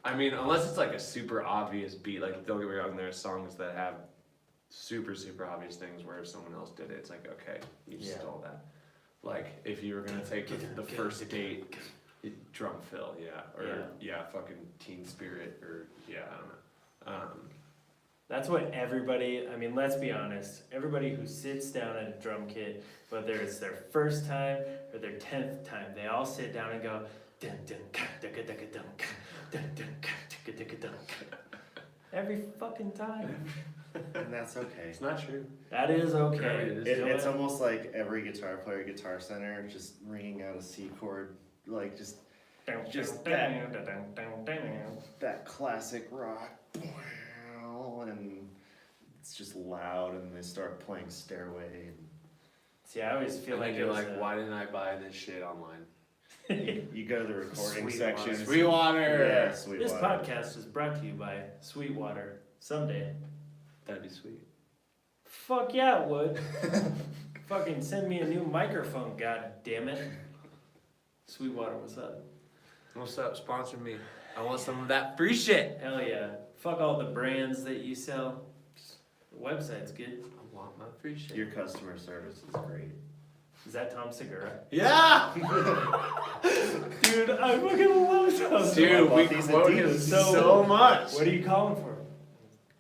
I mean, unless it's like a super obvious beat, like don't get me wrong, there are songs that have super obvious things where if someone else did it, it's like okay, you Yeah. stole that. Like if you were gonna take the first date drum fill, fucking Teen Spirit or I don't know. That's what everybody, I mean, let's be honest, everybody who sits down at a drum kit, whether it's their first time or their 10th time, they all sit down and go, dun dun ka dun dun dun dun dun ka dun dun dun. Every fucking time. And that's okay. It's not true. That is okay. It is. It's almost like every guitar player, Guitar Center, just ringing out a C chord, like just that classic rock, and it's just loud, and they start playing Stairway. See, I always feel And like then you're it was like, why didn't I buy this shit online? You go to the recording section. Sweetwater. Yeah, This Sweetwater. podcast is brought to you by Sweetwater. Someday. That'd be sweet. Fuck yeah, it would. Fucking send me a new microphone, god damn it. Sweetwater, what's up? What's up? Sponsor me. I want some of that free shit. Hell yeah. Fuck all the brands that you sell. The website's good. I want my free shit. Your customer service is great. Is that Tom Segura? Yeah! Dude, I fucking love Tom. Dude, I we bought these quote him Adidas. so much. What are you calling for?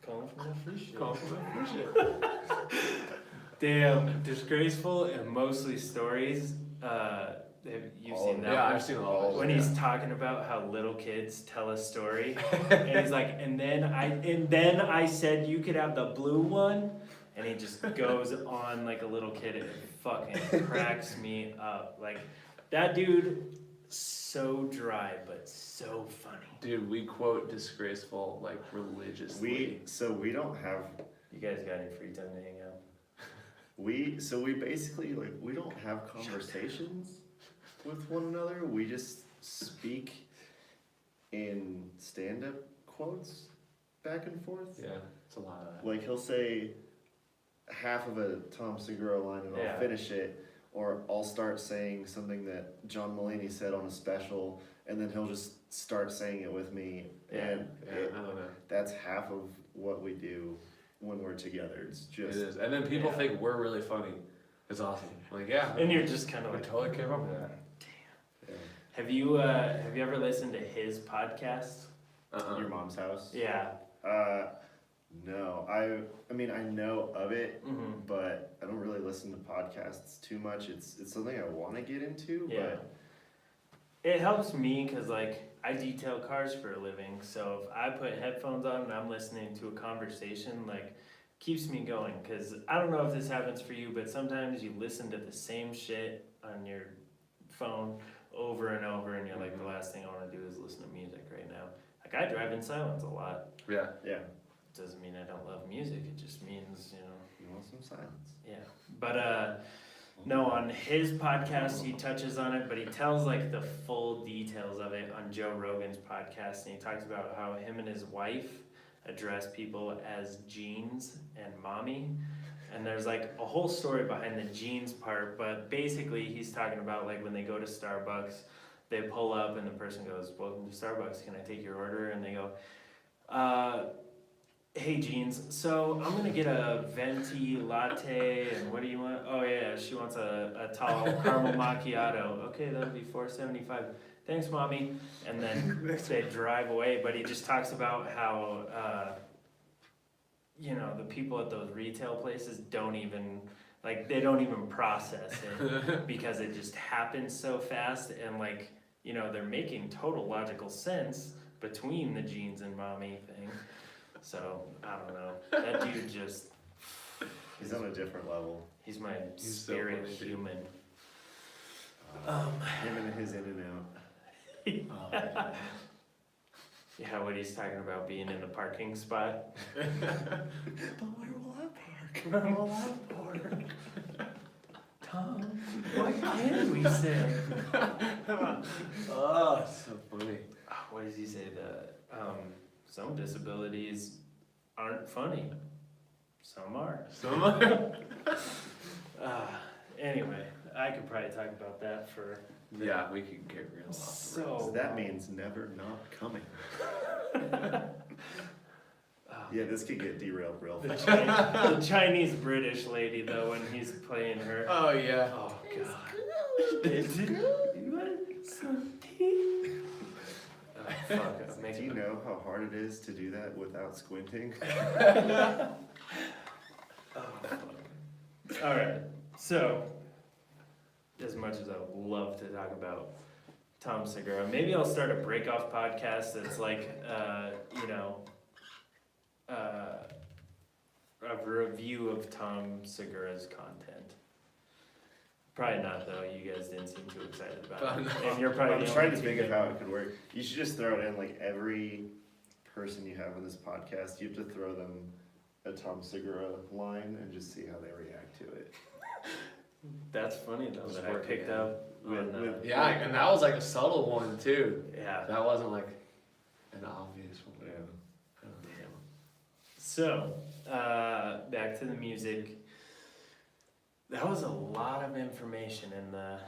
Calling for that free shit. Calling for my free shit. Damn, disgraceful and mostly stories. You've All seen of that? Yeah, one? I've seen a lot. When he's talking about how little kids tell a story, and he's like, and then I said you could have the blue one, and he just goes on like a little kid. It fucking cracks me up. Like that dude, so dry but so funny. Dude, we quote disgraceful like religiously. We don't have You guys got any free time to hang out? we basically like we don't have conversations with one another. We just speak in stand-up quotes back and forth. Yeah, it's a lot of that. Like he'll say half of a Tom Segura line and Yeah. I'll finish it, or I'll start saying something that John Mulaney said on a special, and then he'll just start saying it with me. Yeah. And Yeah, I don't know. that's half of what we do when we're together. It's It just is. And then people Yeah. think we're really funny. It's awesome. Like, yeah. And you're just kind of I like, totally came up with that. yeah. have you ever listened to his podcast? Your mom's house. Yeah. No. I mean I know of it, Mm-hmm. but I don't really listen to podcasts too much. It's something I want to get into, Yeah. It helps me because, like, I detail cars for a living. So if I put headphones on and I'm listening to a conversation, like, keeps me going. Because I don't know if this happens for you, but sometimes you listen to the same shit on your phone over and over, and you're like, the last thing I want to do is listen to music right now. Like, I drive in silence a lot. Yeah. yeah. Doesn't mean I don't love music. It just means, you know. You want some silence? Yeah, but no, on his podcast he touches on it, but he tells like the full details of it on Joe Rogan's podcast, and he talks about how him and his wife address people as jeans and mommy, and there's like a whole story behind the jeans part, but basically he's talking about like when they go to Starbucks, they pull up and the person goes, "Welcome to Starbucks, can I take your order?" And they go, "Hey Jeans, so I'm gonna get a venti latte, and what do you want?" "Oh yeah, she wants a tall caramel macchiato." "Okay, that'll be $4.75. Thanks, mommy." And then they drive away. But he just talks about how, you know, the people at those retail places don't even process it because it just happens so fast, and like, you know, they're making total logical sense. between the jeans and mommy thing. So, I don't know. That dude just, He's on a different level. he's my He's so spirit funny, dude. human. Him and his in and out. Yeah, what he's talking about being in the parking spot. But where will I park? Where will I park? Tom, what can we say? Oh, so funny. What does he say? Some disabilities aren't funny. Some are. Anyway, I could probably talk about that for. Yeah, we could get real off. So That means never not coming. Yeah, this could get derailed real the, fast. the Chinese British lady though, when he's playing her. Oh yeah. Oh god. Is it? You want some tea? Oh, fuck. I'm Do making you know how hard it is to do that without squinting? Oh, fuck. All right. So, as much as I would love to talk about Tom Segura, maybe I'll start a break-off podcast that's like, a review of Tom Segura's content. Probably not though. You guys didn't seem too excited about it, and you're probably. I'm the trying only to two think of that- how it could work. You should just throw it in like every person you have on this podcast. You have to throw them a Tom Segura line and just see how they react to it. That's funny though Just that I work picked again. up on. With- Yeah, and that was like a subtle one too. Yeah. That wasn't like an obvious one. Yeah. Damn. So, back to the music. That was a lot of information in the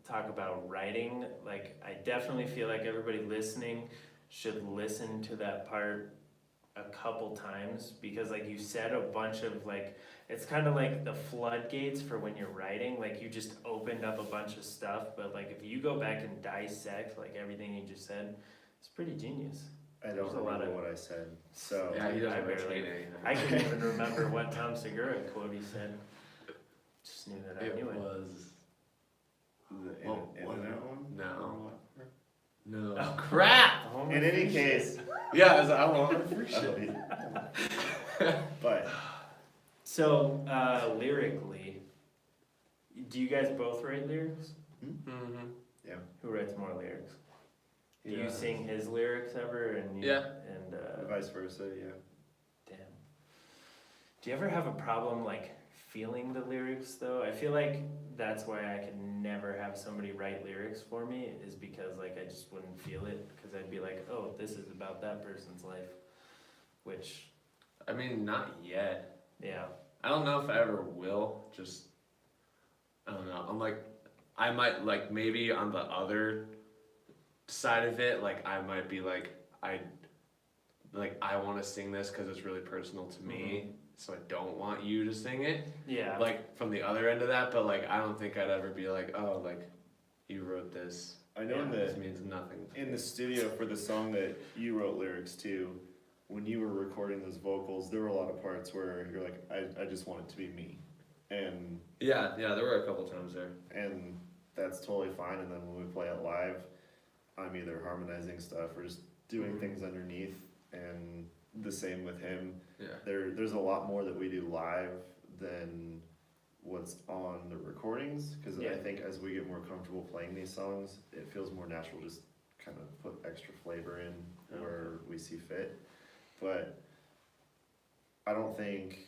talk about writing. Like, I definitely feel like everybody listening should listen to that part a couple times because, like, you said a bunch of like, it's kind of like the floodgates for when you're writing. Like, you just opened up a bunch of stuff, but like if you go back and dissect like everything you just said, it's pretty genius. I don't There's a lot remember of- what I said. So Yeah, he doesn't I barely- retain anything. I couldn't even remember what Tom Segura quote he said. Just knew that I It knew it. was the in, What in was and it? out one? No. Or No. Oh, Crap! Oh, In any case, Yeah, I was like, I want to free oh, shit. yeah. But So, lyrically, do you guys both write lyrics? Mm-hmm. Who writes more lyrics? Do Yeah. you sing his lyrics ever? And you, Yeah. And vice versa, yeah. damn. Do you ever have a problem like feeling the lyrics though? I feel like that's why I could never have somebody write lyrics for me is because like I just wouldn't feel it because I'd be like, oh, this is about that person's life, which I mean, not yet. yeah. I don't know if I ever will. Just, I don't know. I'm like, I might like maybe on the other side of it, like I might be like, I want to sing this because it's really personal to me, so I don't want you to sing it. Yeah. Like from the other end of that, but like I don't think I'd ever be like, oh, like you wrote this. I know This that means nothing. in the studio for the song that you wrote lyrics to, when you were recording those vocals, there were a lot of parts where you're like, I just want it to be me. And Yeah, there were a couple times there. and that's totally fine. And then when we play it live, I'm either harmonizing stuff or just doing things underneath. And the same with him. Yeah. There's a lot more that we do live than what's on the recordings. Because Yeah. I think as we get more comfortable playing these songs, it feels more natural just kind of put extra flavor in where we see fit. But I don't think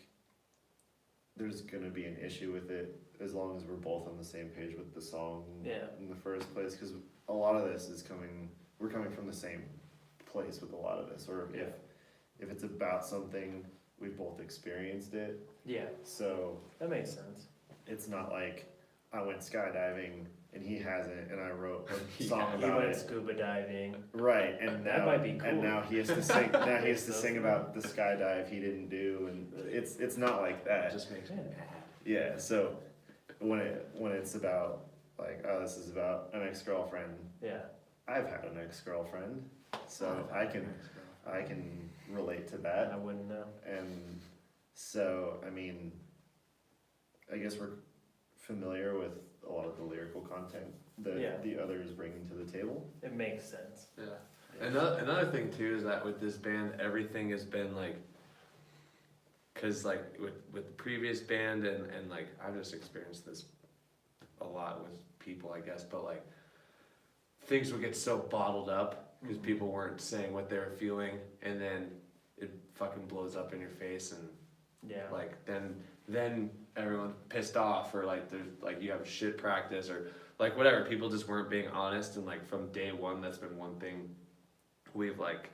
there's gonna be an issue with it as long as we're both on the same page with the song Yeah. in the first place. Because a lot of this is we're coming from the same place with a lot of this. Or Yeah. if it's about something, we've both experienced it. Yeah. So That makes sense. it's not like I went skydiving and he hasn't, and I wrote a Yeah. song He about went it. scuba diving. Right, and That now might be cool. and now he has to sing. Now he has to sing about the skydive he didn't do, and it's not like It that. just makes me mad. Yeah. So when it's about like, oh, this is about an ex-girlfriend. Yeah. I've had an ex-girlfriend, so I can relate to that. I wouldn't know. And so, I mean, I guess we're familiar with a lot of the lyrical lyrical content that Yeah. the other is bringing to the table. It makes sense. Yeah. Yeah. Another thing too is that with this band, everything has been like, cause like with the previous band and like I've just experienced this a lot with people, I guess, but like things would get so bottled up because Mhm. people weren't saying what they were feeling, and then it fucking blows up in your face, and Yeah. like then everyone's pissed off, or like there's like you have a shit practice or like whatever. People just weren't being honest, and like from day one, that's been one thing we've like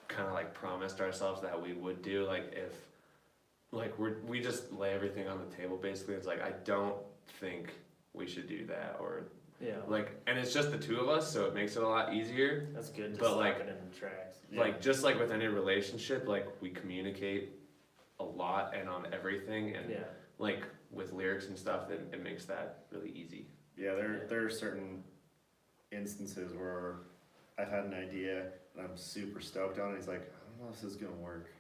kind of like promised ourselves that we would do. Like if like we just lay everything on the table basically. It's like I don't think we should do that, or Yeah. like, and it's just the two of us, so it makes it a lot easier. That's good to but, stop like, it in the tracks. Yeah. Like just like with any relationship, like we communicate a lot and on everything, and Yeah. like with lyrics and stuff, then it makes that really easy. Yeah, there are certain instances where I've had an idea and I'm super stoked on it. He's like, I don't know if this is gonna work.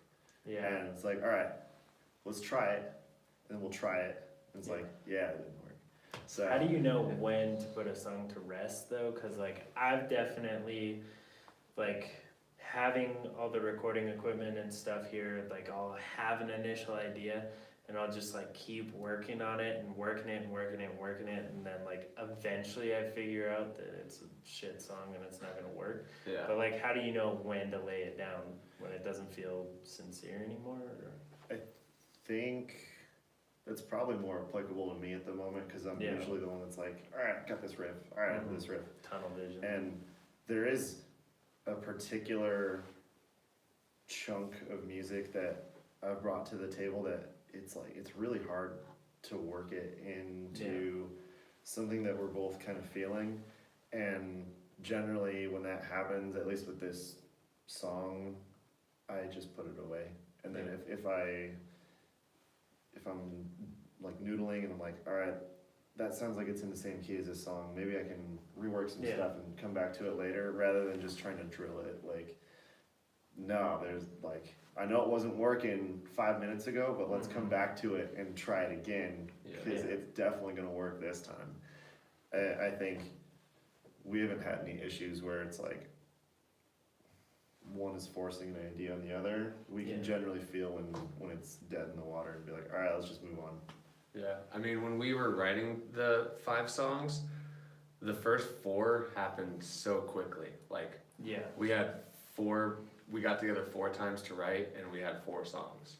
Yeah. And it's like, all right, let's try it. And then we'll try it. And it's Yeah. like, yeah, it didn't work. So How do you know when to put a song to rest though? Cause like I've definitely like having all the recording equipment and stuff here, like I'll have an initial idea and I'll just like keep working on it and working it and working it and working it, and then like eventually I figure out that it's a shit song and it's not gonna work. Yeah. But like how do you know when to lay it down when it doesn't feel sincere anymore? Or? think that's probably more applicable to me at the moment because I'm Yeah. usually the one that's like, all right, got this riff. All right, Mhm. this riff. Tunnel vision. And there is a particular chunk of music that I've brought to the table that it's like it's really hard to work it into something that we're both kind of feeling. And generally when that happens, at least with this song, I just put it away. And then Yeah. if I'm like noodling and I'm like, all right, that sounds like it's in the same key as this song, maybe I can rework some Yeah. stuff and come back to it later rather than just trying to drill it. Like, no, there's like, I know it wasn't working 5 minutes ago, but let's come Mhm. back to it and try it again Yeah. because Yeah. it's definitely gonna work this time. I think we haven't had any issues where it's like one is forcing an idea on the other. We can Yeah. generally feel when it's dead in the water and be like, all right, let's just move on. Yeah, I mean, when we were writing the 5 songs, the first 4 happened so quickly. Like, Yeah. we got together 4 times to write, and we had 4 songs.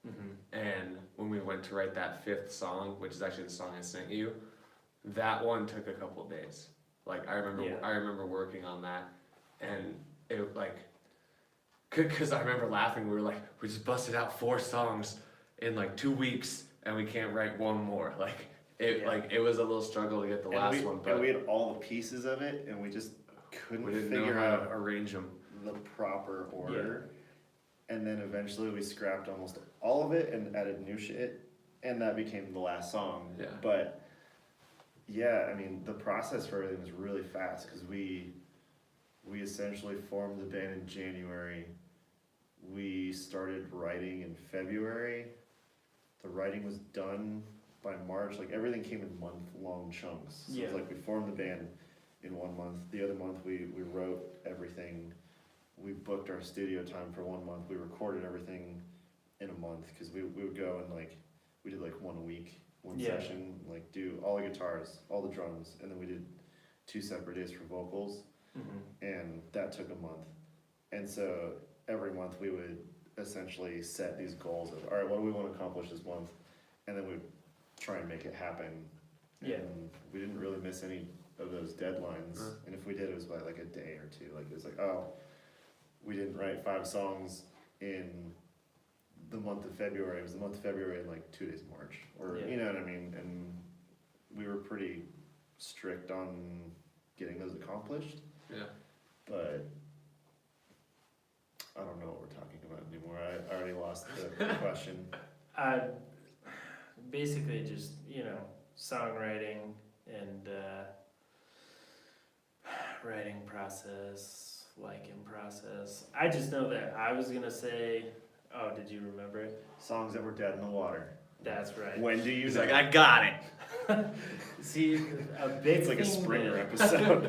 Mm-hmm. And when we went to write that 5th song, which is actually the song I sent you, that one took a couple of days. Like, I remember working on that, and it like, cause I remember laughing. We were like, we just busted out 4 songs in like 2 weeks, and we can't write one more. Like it was a little struggle to get the last one, but we had all the pieces of it, and we just couldn't we didn't know figure how out to arrange them. the proper order. And then eventually we scrapped almost all of it and added new shit, and that became the last song. Yeah. But yeah, I mean, the process for everything was really fast because we essentially formed the band in January. We started writing in February. The writing was done by March. Like everything came in month-long chunks. So Yeah. it's like we formed the band in 1 month. The other month we wrote everything. We booked our studio time for 1 month. We recorded everything in a month because we would go and like we did like one a week, one Yeah. session, like do all the guitars, all the drums, and then we did 2 separate days for vocals, Mm-hmm. and that took a month. And so every month we would essentially set these goals of, all right, what do we want to accomplish this month? And then we'd try and make it happen. Yeah. And we didn't really miss any of those deadlines. And if we did, it was by like a day or two. Like it was like, oh, we didn't write 5 songs in the month of February. It was the month of February and like 2 days of March, or Yeah. you know what I mean. And we were pretty strict on getting those accomplished. Yeah. But I don't know what we're talking about anymore. I already lost the question. Basically just, songwriting and writing process, Lycan process. I just know that I was gonna say, oh, did you remember it? Songs that were dead in the water. That's right. When do you He's know? like, I got it. See, a big It's like a thing Springer that- episode.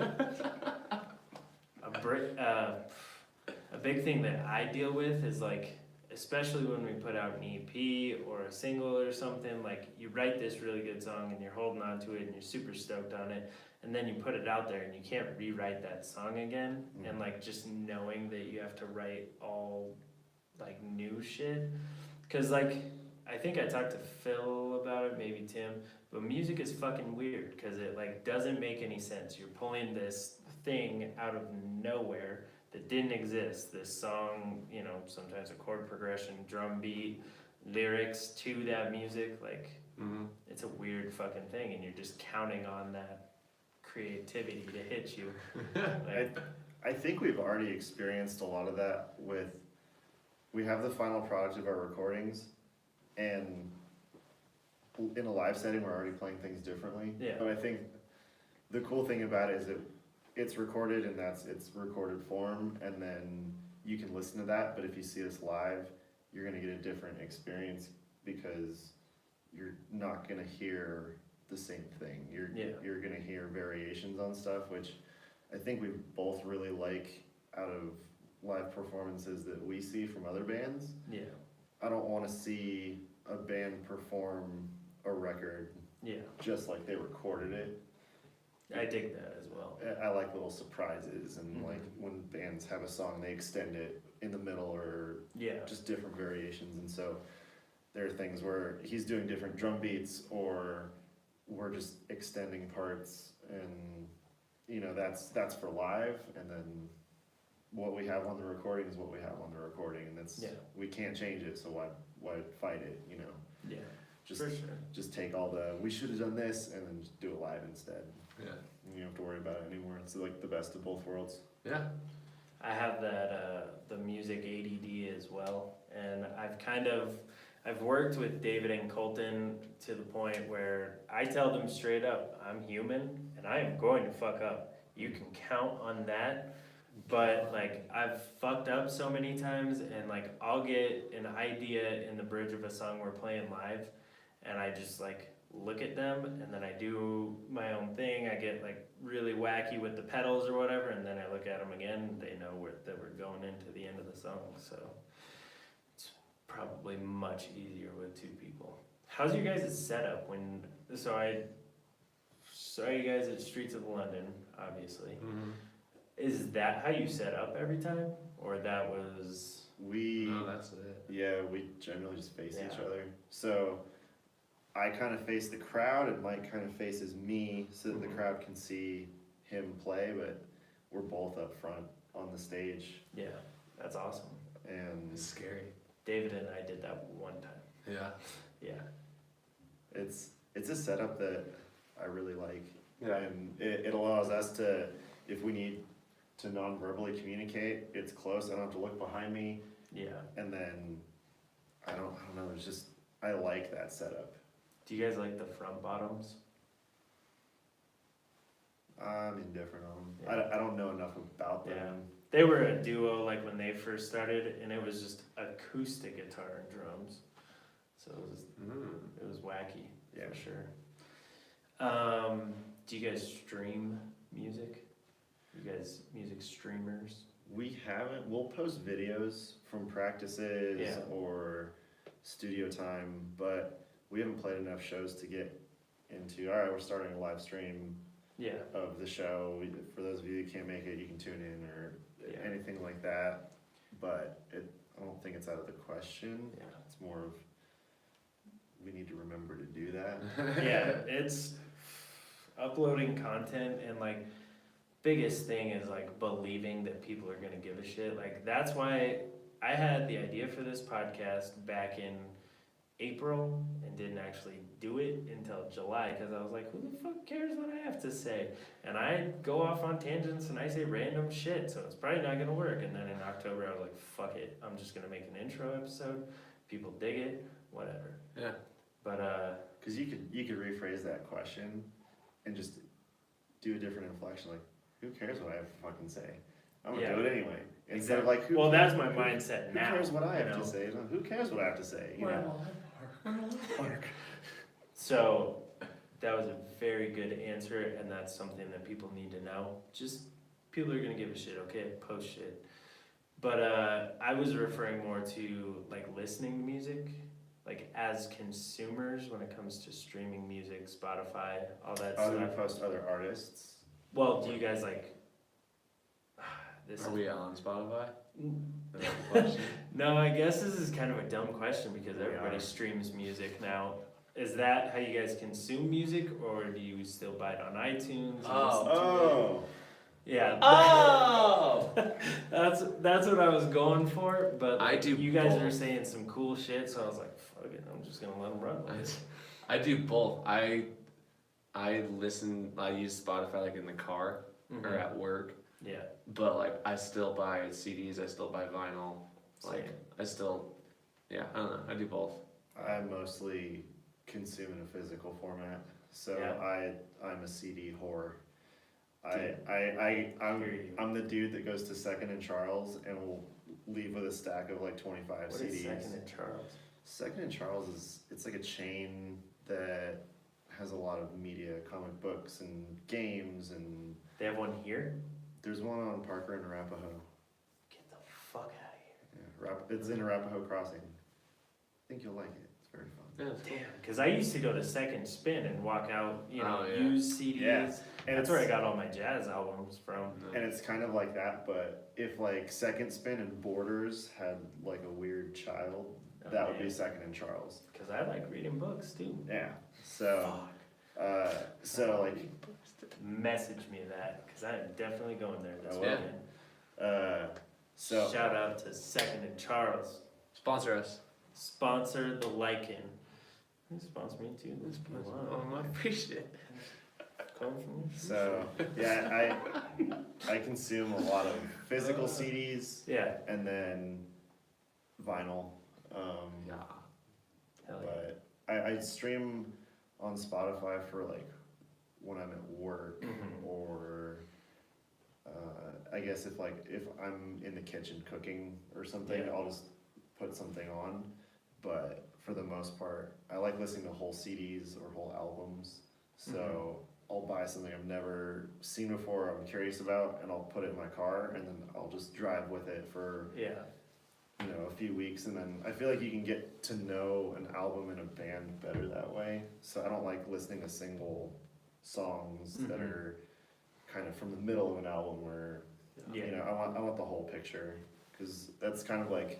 a big thing that I deal with is like, especially when we put out an EP or a single or something, like you write this really good song and you're holding on to it and you're super stoked on it, and then you put it out there and you can't rewrite that song again, and like just knowing that you have to write all like new shit, cause like I think I talked to Phil about it, maybe Tim, but music is fucking weird because it like doesn't make any sense. You're pulling this thing out of nowhere that didn't exist. This song, you know, sometimes a chord progression, drum beat, lyrics to that music, like it's a weird fucking thing, and you're just counting on that creativity to hit you. Like, I think we've already experienced a lot of that with, we have the final product of our recordings, and in a live setting, we're already playing things differently. Yeah. But I think the cool thing about it is that it's recorded and that's its recorded form, and then you can listen to that, but if you see us live, you're gonna get a different experience because you're not gonna hear the same thing. You're gonna hear variations on stuff, which I think we both really like out of live performances that we see from other bands. yeah, I don't wanna see a band perform a record yeah, just like they recorded it. I dig that as well. I like little surprises, and Mhm. like when bands have a song, they extend it in the middle or Yeah, just different variations. And so there are things where he's doing different drum beats, or we're just extending parts, and you know, that's for live. And then what we have on the recording is what we have on the recording, and that's, Yeah. we can't change it, so why fight it, you know? yeah, Just for sure. just take all the, we should have done this, and then just do it live instead. Yeah. And you don't have to worry about it anymore. It's like the best of both worlds. Yeah. I have that the music ADD as well, and I've worked with David and Colton to the point where I tell them straight up, I'm human and I am going to fuck up. You can count on that. But like I've fucked up so many times, and like I'll get an idea in the bridge of a song we're playing live, and I just like look at them, and then I do my own thing. I get like really wacky with the pedals or whatever, and then I look at them again, and they know that we're going into the end of the song. So it's probably much easier with two people. How's your guys' setup when? So I saw you guys at Streets of London, obviously. Is that how you set up every time, or that was? No, that's it. Yeah, we generally just face each Yeah. other. So I kind of face the crowd, and Mike kind of faces me, so that the crowd can see him play, but we're both up front on the stage. Yeah, that's awesome. And It's scary. David and I did that one time. Yeah. Yeah. it's a setup that I really like. Yeah. And it allows us to, if we need to non-verbally communicate, it's close, I don't have to look behind me, Yeah. and then I don't know, it's just, I like that setup. Do you guys like the front bottoms? I'm indifferent on them. Yeah. I don't know enough about them. Yeah. They were a duo like when they first started, and it was just acoustic guitar and drums. So it was wacky, Yeah. for sure. Do you guys stream music? You guys music streamers? We haven't, we'll post videos from practices Yeah. or studio time, but we haven't played enough shows to get into, alright, we're starting a live stream Yeah. of the show. For those of you that can't make it, you can tune in or Yeah. anything like that. But I don't think it's out of the question. Yeah. It's more of, we need to remember to do that. Yeah, it's uploading content, and like biggest thing is like believing that people are gonna give a shit. Like that's why I had the idea for this podcast back in April and didn't actually do it until July, because I was like, who the fuck cares what I have to say? And I go off on tangents and I say random shit, so it's probably not gonna work. And then in October I was like, fuck it, I'm just gonna make an intro episode. People dig it, whatever. Yeah. But Because you could rephrase that question and just do a different inflection. Like, who cares what I have to fucking say? I'm gonna Yeah. do it anyway. Instead of exactly. like, who well, cares, that's my mindset who now. cares what I you have know? to say? No, who cares what I have to say? You know? So that was a very good answer, and that's something that people need to know. Just people are gonna give a shit, okay? Post shit. But I was referring more to like listening to music, like as consumers when it comes to streaming music, Spotify, all that Oh, do we stuff. post other artists? Well, do you guys like this? Are we on Spotify? Is Is that the question? no, I guess this is kind of a dumb question because We everybody are. streams music now. Is that how you guys consume music, or do you still buy it on iTunes? and Oh. listen to it? Oh, Yeah. Oh! That's what I was going for, but I do you guys both. were saying some cool shit, so I was like, fuck it, I'm just gonna let them run with it. I do both. I listen. I use Spotify like in the car or Mhm. at work, Yeah. but like I still buy CDs. I still buy vinyl. Like Same. I still, yeah. I don't know. I do both. I mostly consume in a physical format, so Yeah. I'm a CD whore. Dude, hear I'm you. the dude that goes to Second and Charles and will leave with a stack of like 25 What CDs. is Second and Charles? Second and Charles it's like a chain that has a lot of media, comic books and games, and They have one here? there's one on Parker and Arapahoe. Get the fuck out of here. Yeah, it's in Arapahoe Crossing. I think you'll like it. It's very fun. Yeah, it's cool. Damn, because I used to go to Second Spin and walk out, Oh, yeah. used CDs. Yeah. And That's where I got all my jazz albums from. And it's kind of like that, but if like Second Spin and Borders had like a weird child, that would be Second and Charles. Because I like reading books too. Yeah. So, so like, Message me that, because I'm definitely going there this I will. weekend. so Shout out to Second and Charles. Sponsor us. Sponsor the Lycan. You sponsor me too. Oh, I appreciate it. Come from me. So yeah, I consume a lot of physical CDs Yeah. and then vinyl. Yeah. Hell yeah. But I stream on Spotify for like when I'm at work, Mhm. or I guess if I'm in the kitchen cooking or something, Yeah. I'll just put something on. But for the most part, I like listening to whole CDs or whole albums. So I'll buy something I've never seen before, I'm curious about, and I'll put it in my car, and then I'll just drive with it for Yeah. a few weeks, and then I feel like you can get to know an album and a band better that way. So I don't like listening to single songs that Mhm. are kind of from the middle of an album where Yeah. I want the whole picture, because that's kind of like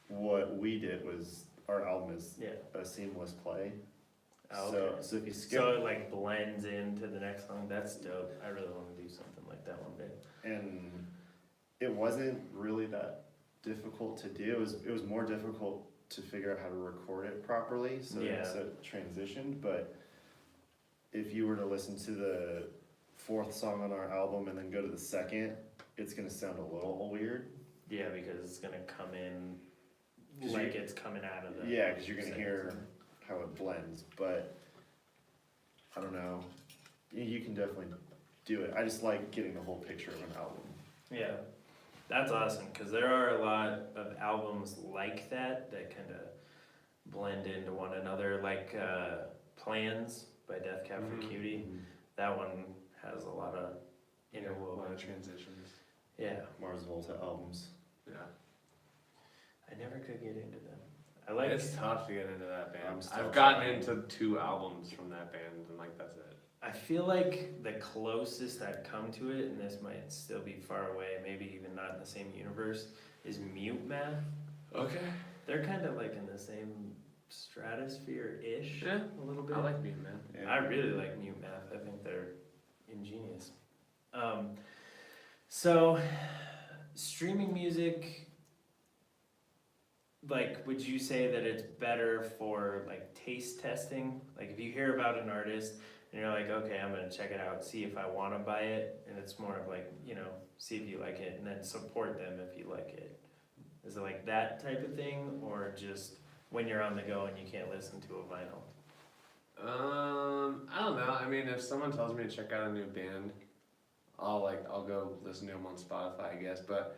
what we did. Was our album is Yeah. a seamless play. Oh, So okay. so if you skip, So it like blends into the next song. That's dope. I really want to do something like that one day. and it wasn't really that difficult to do. It was more difficult to figure out how to record it properly, so Yeah. it transitioned. But if you were to listen to the fourth song on our album and then go to the second, it's gonna sound a little weird. Yeah, because it's gonna come in 'Cause like it's coming out of the. Yeah, because you're gonna second hear song. how it blends. But I don't know. You can definitely do it. I just like getting the whole picture of an album. Yeah, that's awesome because there are a lot of albums like that that kind of blend into one another, like Plans by Death Cab for Mhm. Cutie. That one has a lot of A lot interwoven. of transitions. Yeah, Mars Volta albums. Yeah. I never could get into them. I like. It's tough to get into that I'm band. still I've gotten trying. into 2 albums from that band, and like that's it. I feel like the closest I've come to it, and this might still be far away, maybe even not in the same universe, is Mute Math. Okay. They're kind of like in the same stratosphere-ish, Yeah. a little bit. I like Mute Man. I really like Mute Math. I think they're ingenious. So, streaming music, like, would you say that it's better for like taste testing? Like, if you hear about an artist and you're like, okay, I'm gonna check it out, see if I want to buy it, and it's more of like, see if you like it, and then support them if you like it. Is it like that type of thing, or just when you're on the go and you can't listen to a vinyl? I don't know. I mean, if someone tells me to check out a new band, I'll go listen to them on Spotify, I guess. But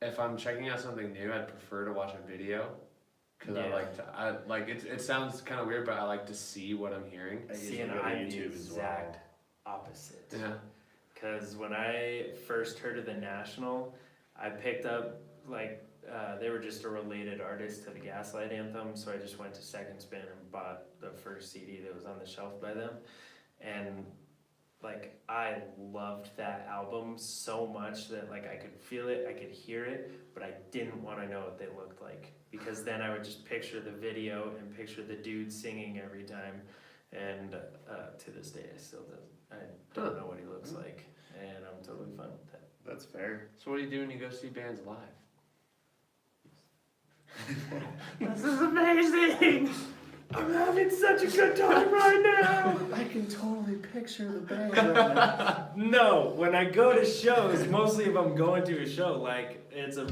if I'm checking out something new, I'd prefer to watch a video Cause I like to, it sounds kind of weird, but I like to see what I'm hearing. I See, usually and go to I'm the YouTube as exact well. opposite. Yeah. Because when I first heard of the National, I picked up, like, they were just a related artist to the Gaslight Anthem, so I just went to Second Spin and bought the first CD that was on the shelf by them. And, like, I loved that album so much that, like, I could feel it, I could hear it, but I didn't want to know what they looked like. Because then I would just picture the video and picture the dude singing every time. And to this day, I don't know what he looks like, and I'm totally fine with that. That's fair. So what do you do when you go see bands live? This is amazing! I'm having such a good time right now! I can totally picture the band right now. No, when I go to shows, mostly if I'm going to a show, like, it's a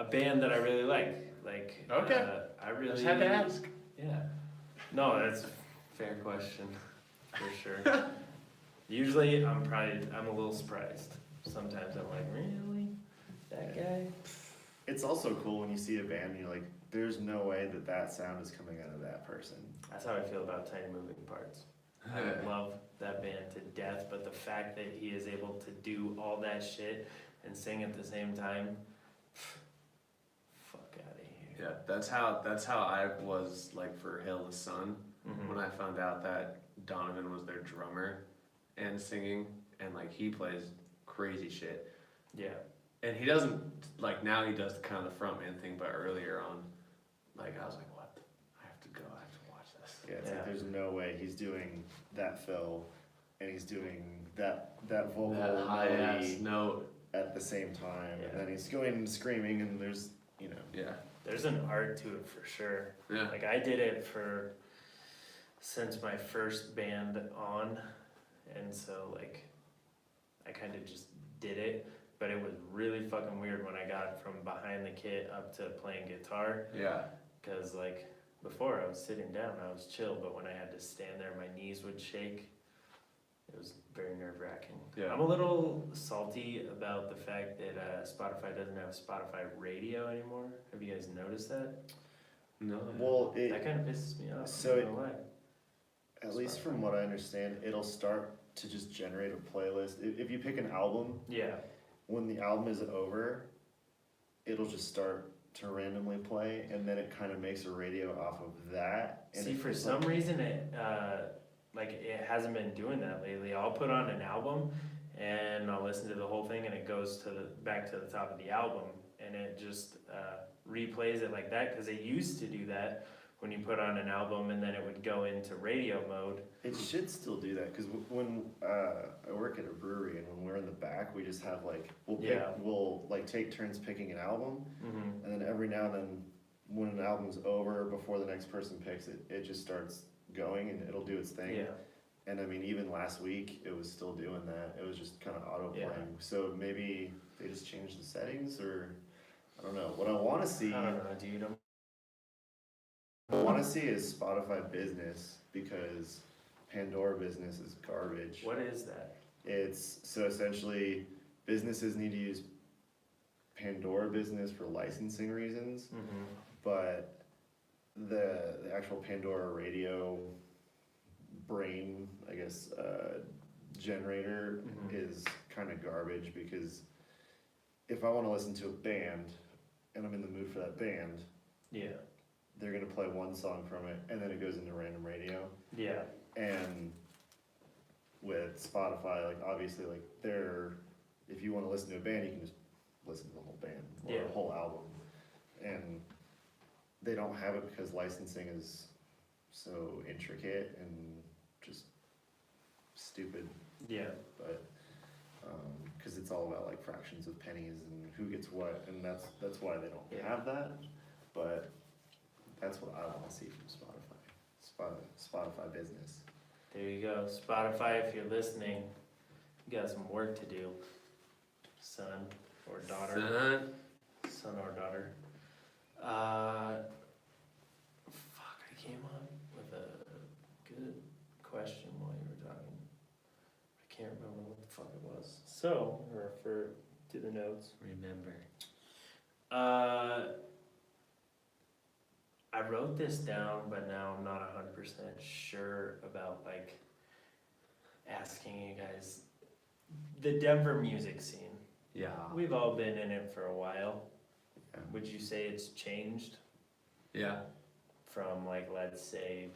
band that I really like. Like, Okay. I really... Just had to ask. Yeah. No, that's a fair question, for sure. Usually, I'm a little surprised. Sometimes I'm like, really? That guy? It's also cool when you see a band and you're like, there's no way that sound is coming out of that person. That's how I feel about Tiny Moving Parts. I love that band to death, but the fact that he is able to do all that shit and sing at the same time, fuck out of here. Yeah, that's how I was like for Hail the Sun when I found out that Donovan was their drummer and singing, and like he plays crazy shit. Yeah. And he doesn't like now he does kind of the frontman thing, but earlier on, like I was like, what? I have to go. I have to watch this. Yeah, it's Yeah. like there's no way he's doing that fill and he's doing that vocal That high ass melody note. at the same time, Yeah. and then he's going and screaming, and there's, you know. Yeah. There's an art to it for sure. Yeah. Like I did it since my first band on, and so like I kind of just did it, but it was really fucking weird when I got from behind the kit up to playing guitar, Yeah. because like before I was sitting down, I was chill, but when I had to stand there, my knees would shake. It was very nerve-wracking. Yeah. I'm a little salty about the fact that Spotify doesn't have Spotify Radio anymore. Have you guys noticed that? No. Well, That kind of pisses me off. so I don't know why. at least from what I understand, it'll start to just generate a playlist. If you pick an album, Yeah. when the album is over, it'll just start to randomly play, and then it kind of makes a radio off of that. And See, it for feels some like- reason, it hasn't been doing that lately. I'll put on an album and I'll listen to the whole thing, and it goes back to the top of the album, and it just replays it like that, because it used to do that when you put on an album, and then it would go into radio mode. It should still do that, because when I work at a brewery, and when we're in the back, we just have like we'll like take turns picking an album, Mm-hmm. and then every now and then, when an album's over, before the next person picks it, it just starts going and it'll do its thing. Yeah. And I mean, even last week, it was still doing that. It was just kind of auto playing. Yeah. So maybe they just changed the settings, or I don't know. What I want to see, I don't know, dude. is Spotify Business, because Pandora Business is garbage. What is that? It's so essentially businesses need to use Pandora Business for licensing reasons, Mm-hmm. but the actual Pandora radio brain, I guess, generator Mhm. is kind of garbage, because if I want to listen to a band and I'm in the mood for that band, Yeah. they're gonna play one song from it and then it goes into random radio. Yeah. And with Spotify, like obviously, like if you want to listen to a band, you can just listen to the whole band or Yeah. the whole album. And they don't have it because licensing is so intricate and just stupid. Yeah. But because it's all about like fractions of pennies and who gets what, and that's why they don't Yeah. have that. But that's what I want to see from Spotify Business. There you go. Spotify, if you're listening, you got some work to do, son or daughter. Son or daughter. Fuck, I came up with a good question while you were talking. I can't remember what the fuck it was. So, I refer to the notes. Remember. I wrote this down, but now I'm not 100% sure about like asking you guys. The Denver music scene. Yeah. We've all been in it for a while. Yeah. Would you say it's changed Yeah. from like, let's say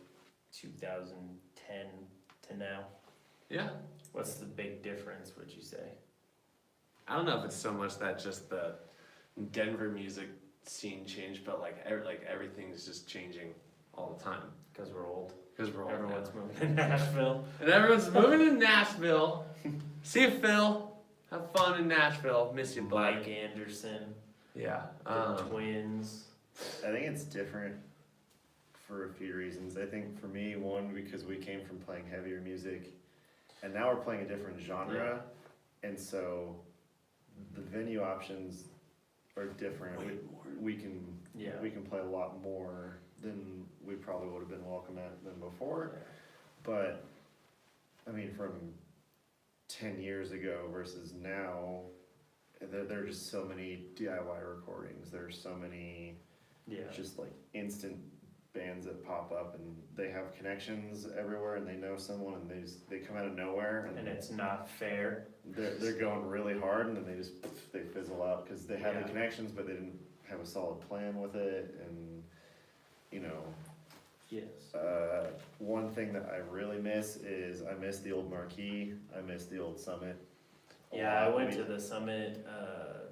2010 to now? Yeah. What's the big difference, would you say? I don't know if it's so much that just the Denver music scene changed, but like everything's just changing all the time. Because we're old. Because we're all Everyone's moving to Nashville. And everyone's moving to Nashville. See you, Phil. Have fun in Nashville. Miss you, Mike bud. Anderson, Yeah. the Twins. I think it's different for a few reasons. I think for me, one, because we came from playing heavier music, and now we're playing a different genre, and so the venue options are different. We can we can play a lot more than we probably would have been welcome at than before. But I mean, from 10 years ago versus now, there are just so many DIY recordings. There's so many just like instant bands that pop up, and they have connections everywhere, and they know someone, and they come out of nowhere, And it's not fair. they're going really hard, and then they fizzle out because they had the connections, but they didn't have a solid plan with it, and you know. Yes. One thing that I really miss is I miss the old Marquee. I miss the old Summit. Yeah, I went to the Summit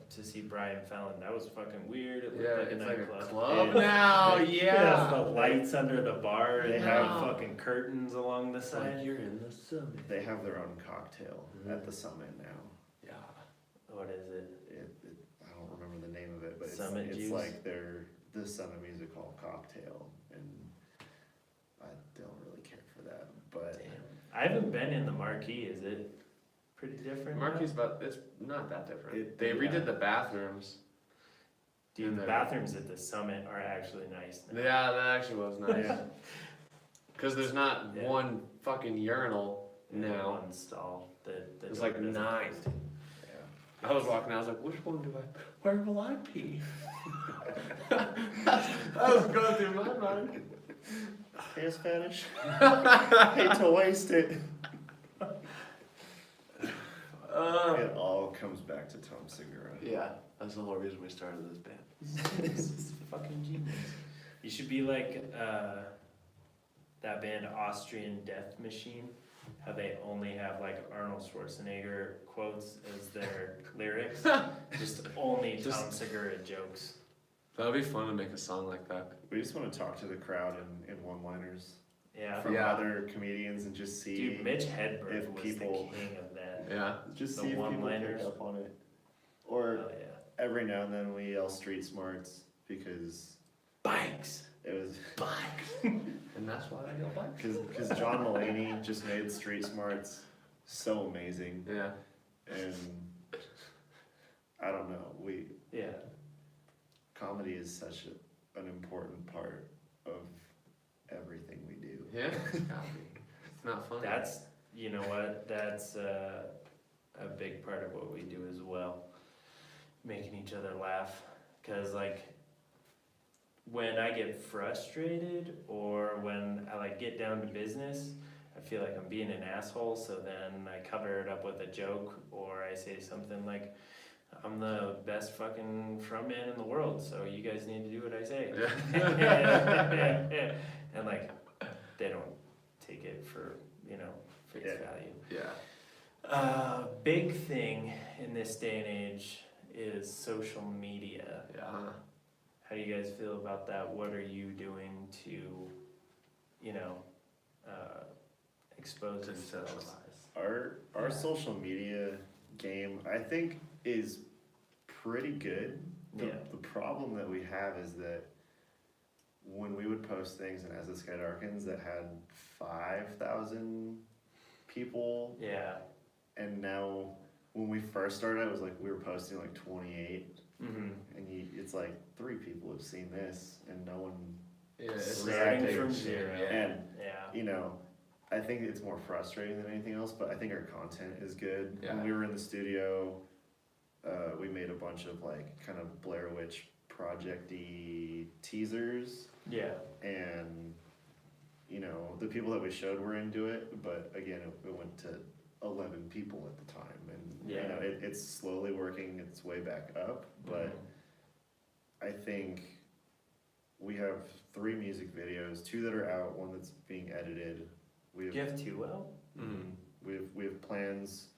to see Brian Fallon. That was fucking weird. It looked like a it's like nightclub. a club It- now. It Yeah. has the lights under the bar and They they have- have fucking curtains along the side. you're in the summit. They have their own cocktail at the Summit now. Yeah. What is it? I don't remember the name of it, but Summit it's juice? like the Summit Music Hall cocktail, and I don't really care for that. But Damn. I haven't been in the Marquee. Is it pretty different? now? Marquee's it's not that different. They yeah. redid the bathrooms. Dude, in the there. bathrooms at the Summit are actually nice now. Yeah, that actually was nice. Yeah. Because there's not Yeah. one fucking urinal now. One stall. The There's door like doesn't 9. close. yeah. I was walking out, I was like, which one do where will I pee? That was going through my mind. Hey, Spanish. Hate to waste it. It all comes back to Tom Segura. Yeah, that's the whole reason we started this band. It's fucking genius. You should be like that band Austrian Death Machine. How they only have like Arnold Schwarzenegger quotes as their lyrics. Just only Tom Segura jokes. That would be fun to make a song like that. We just want to talk to the crowd in one-liners Yeah. from Yeah. other comedians and just see. Dude, Mitch Hedberg if was people- the king of that. Yeah. Just the see if people one-liners. pick up on it. Or Oh yeah. every now and then we yell street smarts because Bikes. it was Bikes. And that's why I go back. because John Mulaney just made street smarts so amazing, Yeah. and I don't know, Yeah. comedy is such an important part of everything we do. Yeah. It's gotta be. It's not funny. That's, you know what, that's a big part of what we do as well. Making each other laugh. Cause like, when I get frustrated or when I like get down to business, I feel like I'm being an asshole, so then I cover it up with a joke or I say something like, I'm the best fucking frontman in the world, so you guys need to do what I say. And like, they don't take it for, face Yeah. value. Yeah. Big thing in this day and age is social media. Yeah. How do you guys feel about that? What are you doing to, expose yourselves? Our social media game, I think, is pretty good. The problem that we have is that when we would post things in As the Sky Darkens that had 5,000 people, Yeah. and now when we first started, it was like we were posting like 28, Mm-hmm. and it's like 3 people have seen this, and no one. Yeah. It's Starting reacting. from zero. Yeah. And Yeah. I think it's more frustrating than anything else, but I think our content is good. Yeah. When we were in the studio, we made a bunch of like kind of Blair Witch project-y teasers, Yeah. and you know, the people that we showed were into it, but again, it went to 11 people at the time, and you Yeah. know, it's slowly working its way back up, but I think we have 3 music videos, 2 that are out, 1 that's being edited. We Do you have 2 out? We have plans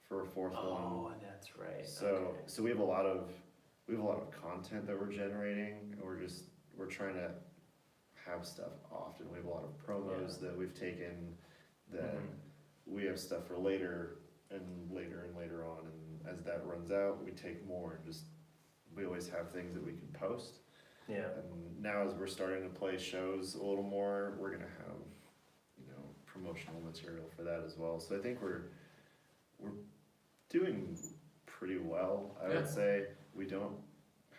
for a 4th one. Oh, that's right. So Okay. so we have a lot of content that we're generating, and we're trying to have stuff often. We have a lot of promos that we've taken, that we have stuff for later and later on, and as that runs out, we take more, and just we always have things that we can post. Yeah. And now as we're starting to play shows a little more, we're gonna have, you know, promotional material for that as well. So I think we're doing pretty well. I would say we don't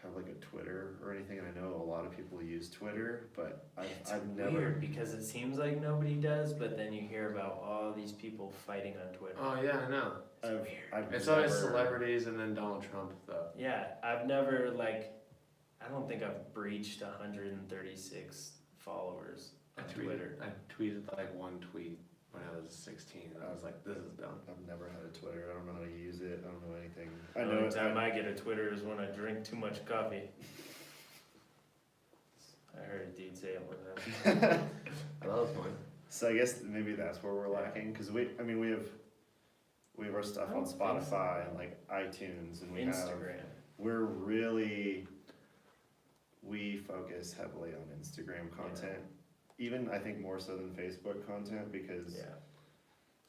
have like a Twitter or anything, and I know a lot of people use Twitter, but I've never. Weird because it seems like nobody does, but then you hear about all these people fighting on Twitter. Oh yeah, I know. It's weird. It's always celebrities and then Donald Trump though. Yeah, I've never I don't think I've breached 136 followers on Twitter. I tweeted like 1 tweet when I was 16, and I was like, "This is dumb." I've never had a Twitter. I don't know how to use it. I don't know anything. The only time I get a Twitter is when I drink too much coffee. I heard a dude say it one time. I love one. So I guess maybe that's where we're lacking, because we have our stuff on Spotify and like iTunes, and Instagram. We focus heavily on Instagram content, even I think more so than Facebook content, because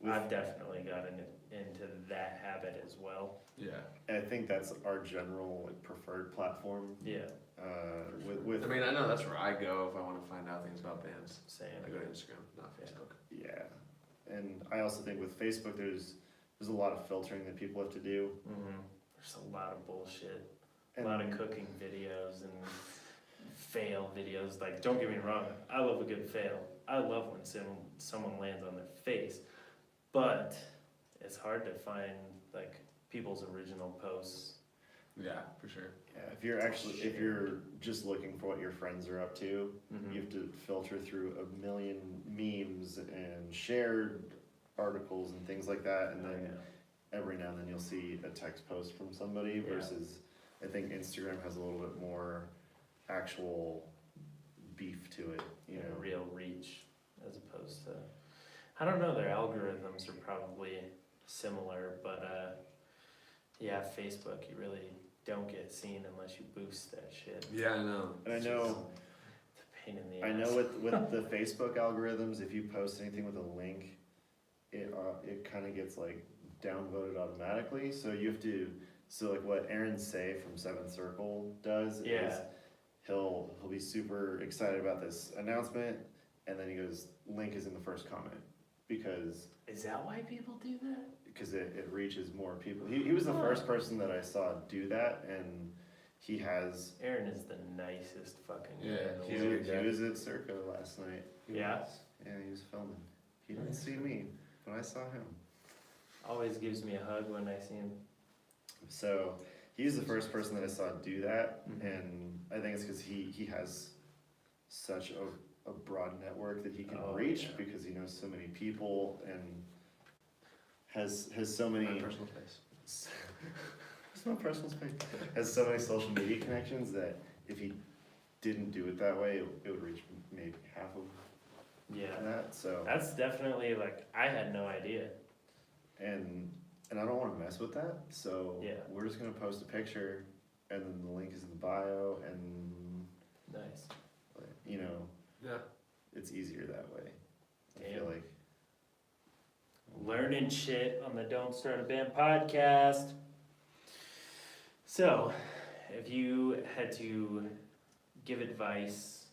I've definitely gotten into that habit as well. Yeah. I think that's our general like preferred platform. Yeah. With I mean, I know that's where I go if I want to find out things about bands. Same. I go to Instagram, not Facebook. Yeah, and I also think with Facebook, there's a lot of filtering that people have to do. There's a lot of bullshit. And A lot of cooking videos and fail videos. Like, don't get me wrong, I love a good fail. I love when someone lands on their face, but it's hard to find like people's original posts. Yeah, for sure. Yeah, if you're just looking for what your friends are up to, you have to filter through a million memes and shared articles and things like that, and then every now and then you'll see a text post from somebody versus I think Instagram has a little bit more actual beef to it, you know. Real reach as opposed to, I don't know, their algorithms are probably similar, but Facebook, you really don't get seen unless you boost that shit. Yeah, I know. And I know It's a pain in the ass. I know with the Facebook algorithms, if you post anything with a link, it kind of gets like downvoted automatically. So you have to. So like what Aaron Say from Seventh Circle does is he'll be super excited about this announcement, and then he goes, "Link is in the first comment," because. Is that why people do that? Because it reaches more people. He was the first person that I saw do that, and he has. Aaron is the nicest fucking guy. Yeah, in the world. He was at Circa last night. Yeah? Yeah, he was filming. He didn't see me, but I saw him. Always gives me a hug when I see him. So he's the first person that I saw do that, and I think it's because he has such a broad network that he can reach because he knows so many people and has so many. My personal space. It's not personal space. Has so many social media connections that if he didn't do it that way, it would reach maybe half of that. So that's definitely I had no idea. And I don't want to mess with that. So we're just gonna post a picture, and then the link is in the bio, and Nice. you know, Yeah. it's easier that way. I feel like. Learning shit on the Don't Start a Band podcast. So, if you had to give advice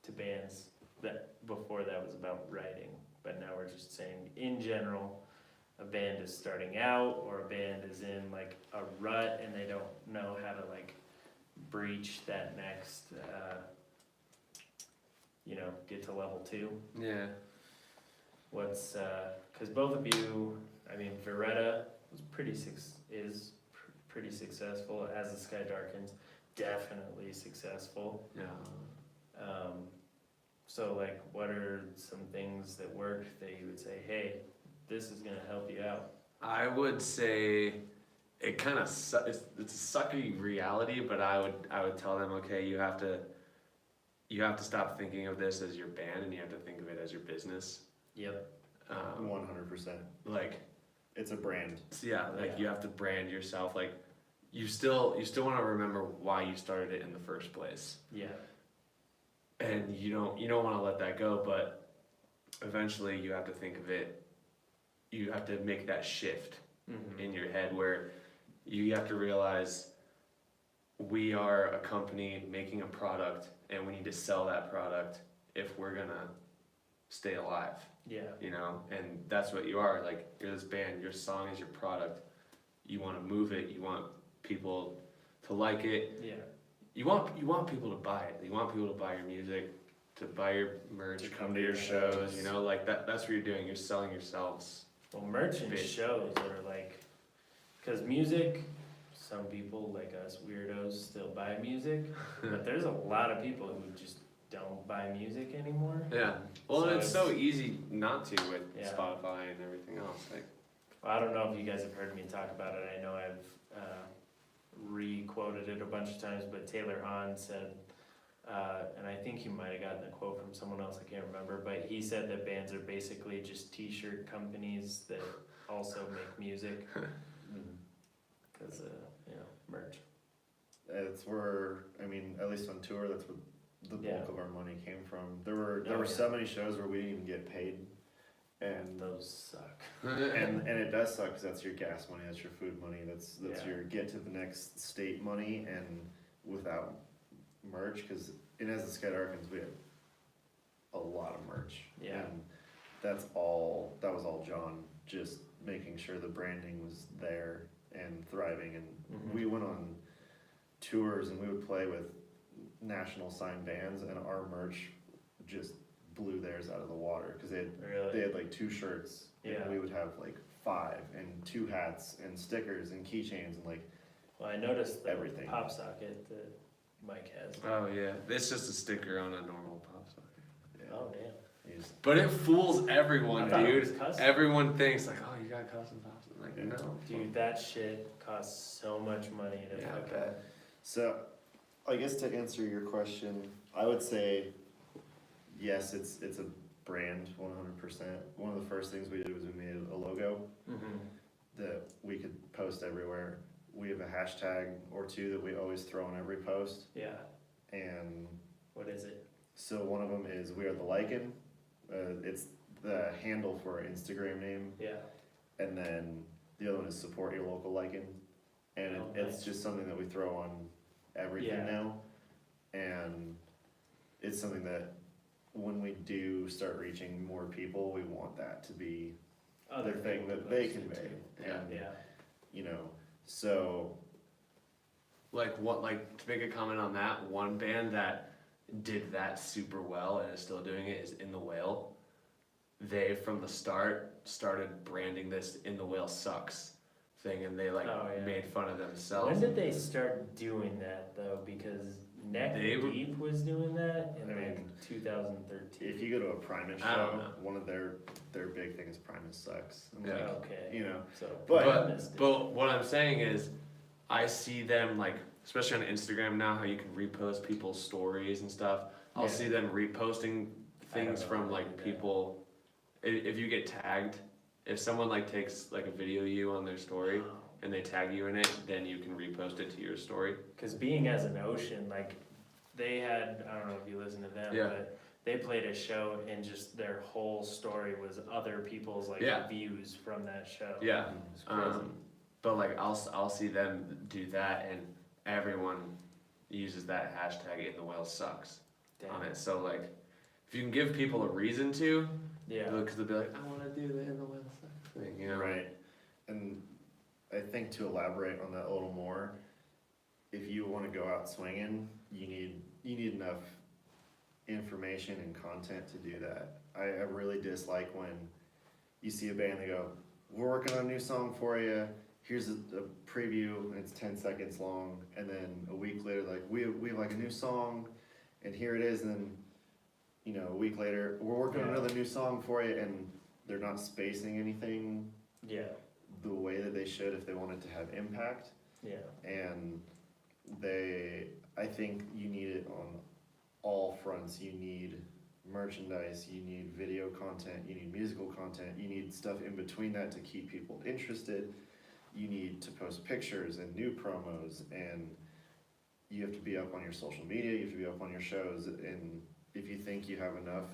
to bands that before that was about writing, but now we're just saying in general, a band is starting out or a band is in a rut and they don't know how to breach that next, get to level 2. Yeah. What's, cause both of you, Veretta was pretty successful as The Sky Darkens. definitely successful. Yeah. So like, what are some things that work that you would say, hey, this is gonna help you out? I would say it kind of it's a sucky reality, but I would tell them, okay, you have to stop thinking of this as your band and you have to think of it as your business. Yep. 100%. Like It's a brand. yeah, like you have to brand yourself. Like you still want to remember why you started it in the first place. Yeah. And you don't want to let that go, but eventually you have to think of it. You have to make that shift in your head where you have to realize we are a company making a product and we need to sell that product if we're gonna stay alive, Yeah. you know. And that's what you are. Like you're this band, your song is your product. You want to move it, you want people to like it. Yeah. You want people to buy it. You want people to buy your music, to buy your merch, To come to your shows. You know, like that's what you're doing. You're selling yourselves. Well, merch and Basically. shows are like, cause music, some people like us weirdos still buy music, but there's a lot of people who just don't buy music anymore. Yeah. Well, So it's so easy not to with Yeah. Spotify and everything else. Like, Well, I don't know if you guys have heard me talk about it. I know I've re-quoted it a bunch of times, but Taylor Hahn said, and I think he might have gotten a quote from someone else, I can't remember, but he said that bands are basically just t-shirt companies that also make music. Cause, merch. It's where, I mean, at least on tour, that's where the bulk Yeah. of our money came from. There were Oh, so many shows where we didn't even get paid, and Those suck. and it does suck because that's your gas money, that's your food money, that's Yeah. your get to the next state money, and without merch, because as the Sky Darkins, we had a lot of merch. Yeah. And that was all John, just making sure the branding was there and thriving, and Mhm. we went on tours and we would play with national signed bands, and our merch just blew theirs out of the water because they Really? had like 2 shirts, Yeah. and we would have like 5 and 2 hats and stickers and keychains and like Well, I noticed the Everything. pop socket that Mike has. oh yeah, it's just a sticker on a normal pop socket. yeah, Oh, damn. you just- But it fools everyone, I thought it was dude. custom. Everyone thinks like, oh, you got custom pops. I'm like, Yeah. no, Dude, that shit costs so much money to Yeah, I fucking. bet. So, I guess to answer your question, I would say yes, it's a brand 100%. One of the first things we did was we made a logo Mhm. that we could post everywhere. We have a hashtag or 2 that we always throw on every post, Yeah. and What is it? so one of them is we are the Lycan. It's the handle for our Instagram name, Yeah. and then the other one is support your local Lycan, and Oh, it's nice. just something that we throw on everything Yeah. now, and it's something that when we do start reaching more people, we want that to be Other the thing people that they post it convey, too. and Yeah. you know, so Like to make a comment on that, one band that did that super well and is still doing it is In the Whale. They from the start started branding this In the Whale sucks thing, and they like Oh, yeah. made fun of When themselves. did they start doing that though? Because Neck They were- Deep was doing that in I mean, like 2013. if you go to a Primus I don't show, know. one of their big things is Primus sucks. I'm Yeah. like, Okay. you know, So, But- I missed it. But what I'm saying is, I see them like, especially on Instagram now, how you can repost people's stories and stuff. I'll Yeah. see them reposting I don't things know from how to like do that. people. If you get tagged, if someone like takes like a video of you on their story and they tag you in it, then you can repost it to your story. Because being as an ocean, like they had, I don't know if you listen to them, Yeah. but they played a show and just their whole story was other people's like Yeah. views from that show. Yeah. It's crazy. But like I'll see them do that, and everyone uses that hashtag In the Whale sucks on Damn. it. So like, if you can give people a reason to, Yeah. because they'll be like, I want to do the In the Whale sucks thing, you know? right. And I think to elaborate on that a little more, if you want to go out swinging, you need enough information and content to do that. I really dislike when you see a band, they go, we're working on a new song for you, here's a preview and it's 10 seconds long, and then a week later, like we have like a new song, and here it is, and then a week later we're working on another new song for you, and they're not spacing anything Yeah, the way that they should if they want it to have impact. yeah, And I think you need it on all fronts. You need merchandise, you need video content, you need musical content, you need stuff in between that to keep people interested. You need to post pictures and new promos, and you have to be up on your social media, you have to be up on your shows, and if you think you have enough,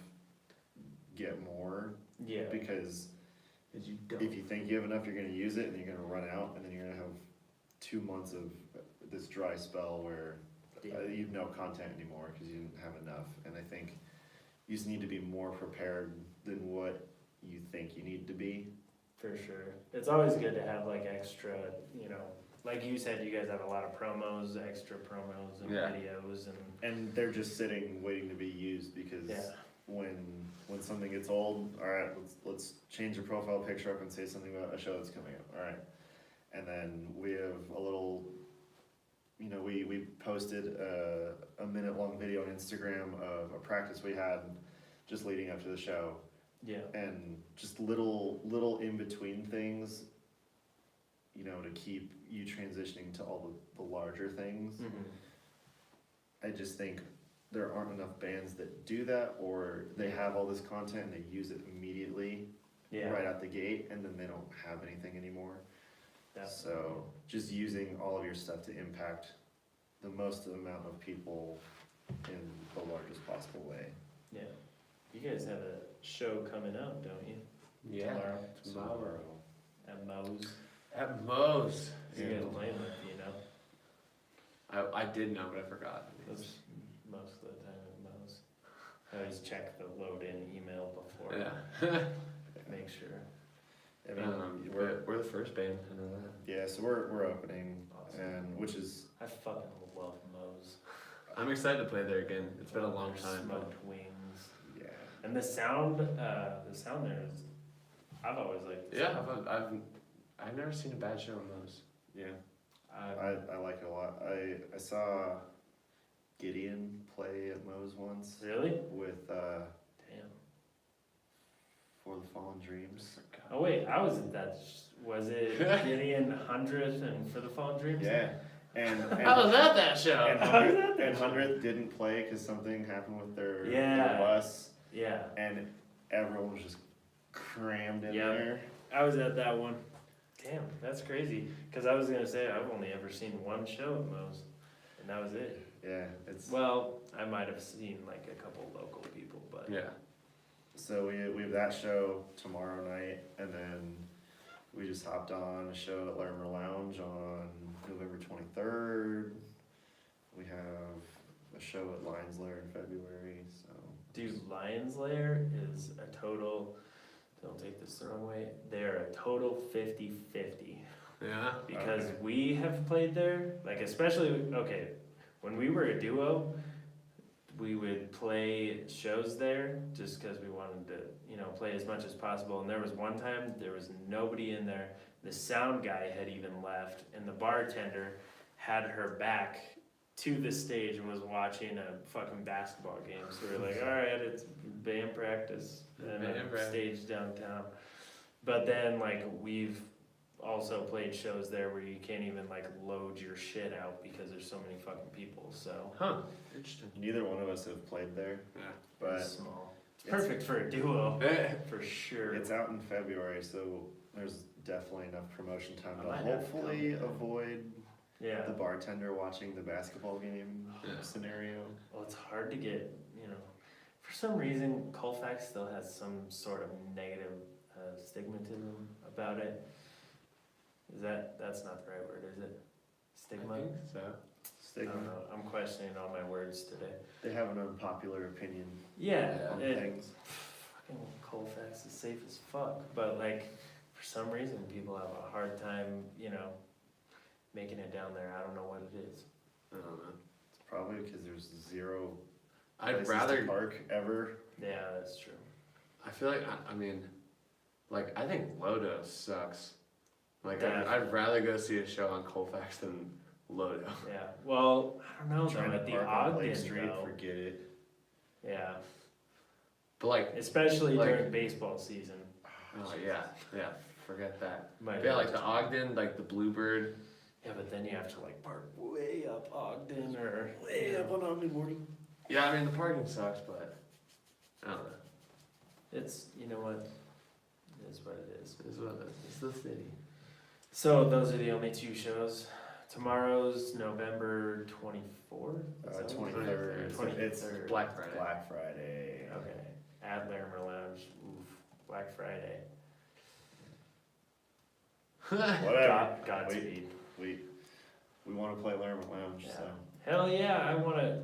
get more, yeah. because Did you don't? if you think you have enough, you're gonna use it, and you're gonna run out, and then you're gonna have 2 months of this dry spell where you have no content anymore because you didn't have enough. And I think you just need to be more prepared than what you think you need to be. For sure. It's always good to have like extra, like you said, you guys have a lot of promos, extra promos and Yeah. videos And they're just sitting waiting to be used, because yeah, when something gets old, all right, let's change the profile picture up and say something about a show that's coming up. All right. And then we have a little, we posted a minute-long video on Instagram of a practice we had just leading up to the show, yeah, and just little in-between things, to keep you transitioning to all the larger things. mm-hmm. I just think there aren't enough bands that do that, or they have all this content and they use it immediately Yeah, right out the gate, and then they don't have anything anymore. definitely. So just using all of your stuff to impact the most amount of people in the largest possible way. Yeah. You guys have a show coming up, don't you? Yeah. Tomorrow. At Moe's. At Moe's. You guys playing with, I did know, but I forgot. That's most of the time at Moe's. I always check the load-in email before. Yeah. Make sure. I mean, we're the first band. I know that. yeah, so we're opening, Awesome. and which is I fucking love Moe's. I'm excited to play there again. It's been a long Their time. But Smoked wings. yeah. And the sound there is, I've always liked the yeah, sound. I've never seen a bad show on those. Yeah, I've- I like it a lot. I saw Gideon play at Moe's once Really? with Damn. For the Fallen Dreams. Oh wait, I was at that. Was it Gideon 100th and For the Fallen Dreams? Yeah, and I was at that show. and How was that 100th, then? and 100th didn't play because something happened with their Yeah. bus, Yeah. and everyone was just crammed in Yeah. there. I was at that one. Damn, that's crazy. Because I was gonna say I've only ever seen one show at Moe's, and that was it. Yeah, it's Well, I might have seen like a couple local people, but Yeah. so we have that show tomorrow night, and then we just hopped on a show at Larimer Lounge on November 23rd. We have a show at Lions Lair in February. So dude, Lion's Lair is a total. Don't take this the wrong way. They're a total 50-50. Yeah. Because Okay. we have played there, like especially, okay, when we were a duo, we would play shows there just because we wanted to, play as much as possible. And there was one time, there was nobody in there. The sound guy had even left, and the bartender had her back to the stage and was watching a fucking basketball game. So we were like, all right, it's band practice at Band a practice. stage downtown. But then, like, we've also played shows there where you can't even like load your shit out because there's so many fucking people. So Huh. Interesting. neither one of us have played there, Yeah. but it's small. It's it's- perfect for a duo Eh. for sure. it's out in February, so there's definitely enough promotion time I to might have to hopefully come. avoid Yeah. the bartender watching the basketball game Yeah. scenario. Well, it's hard to get. For some reason, Colfax still has some sort of negative stigmatism about it. That's not the right word, is it? Stigma? I think so. I Stigma. don't know. I'm questioning all my words today. They have an unpopular opinion Yeah, on it, things. fucking Colfax is safe as fuck, but like for some reason people have a hard time, making it down there. I don't know what it is. I don't know. It's probably because there's zero I'd places to rather. park ever. Yeah, that's true. I feel like I mean, like I think Lodo sucks. Like Definitely. I'd rather go see a show on Colfax than Lodo. Yeah. Well, I don't know Trying though. to At the park on Lake Ogden Street, though. forget it. Yeah. But like, Especially Like- during baseball season. oh yeah, forget that. Might Yeah, like the Ogden, like the Bluebird. Yeah, but then you have to like park way up Ogden or Way up on Omni morning. Yeah, I mean the parking sucks, but I don't know. It's, you know what? It is what it is. It's what it is. It's the city. So those are the only two shows. Tomorrow's November 24th? 23rd. 23rd. It's Black Friday. Black Friday. Okay. At Larimer Lounge. Oof. Black Friday. Whatever. Godspeed. We want to play Larimer Lounge, Yeah. so. Hell yeah,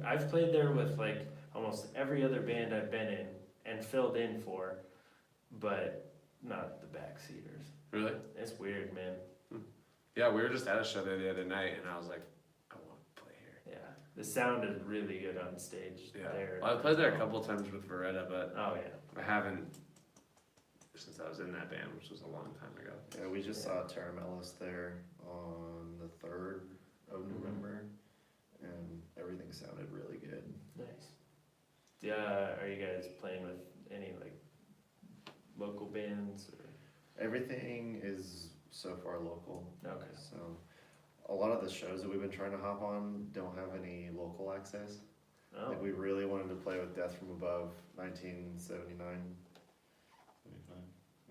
I've played there with like almost every other band I've been in and filled in for, but not the backseaters. Really? It's weird, man. Yeah, we were just at a show there the other night, and I was like, I want to play here. Yeah. The sound is really good on stage Yeah. there. Well, I played there a couple times with Beretta, but Oh yeah. I haven't since I was in that band, which was a long time ago. Yeah, we just Yeah. saw Taramellis there on the 3rd of November, and everything sounded really good. Nice. Yeah, are you guys playing with any like local bands or? Everything is so far local, Okay. so a lot of the shows that we've been trying to hop on don't have any local access. Oh. Like we really wanted to play with Death from Above, 1979. 75?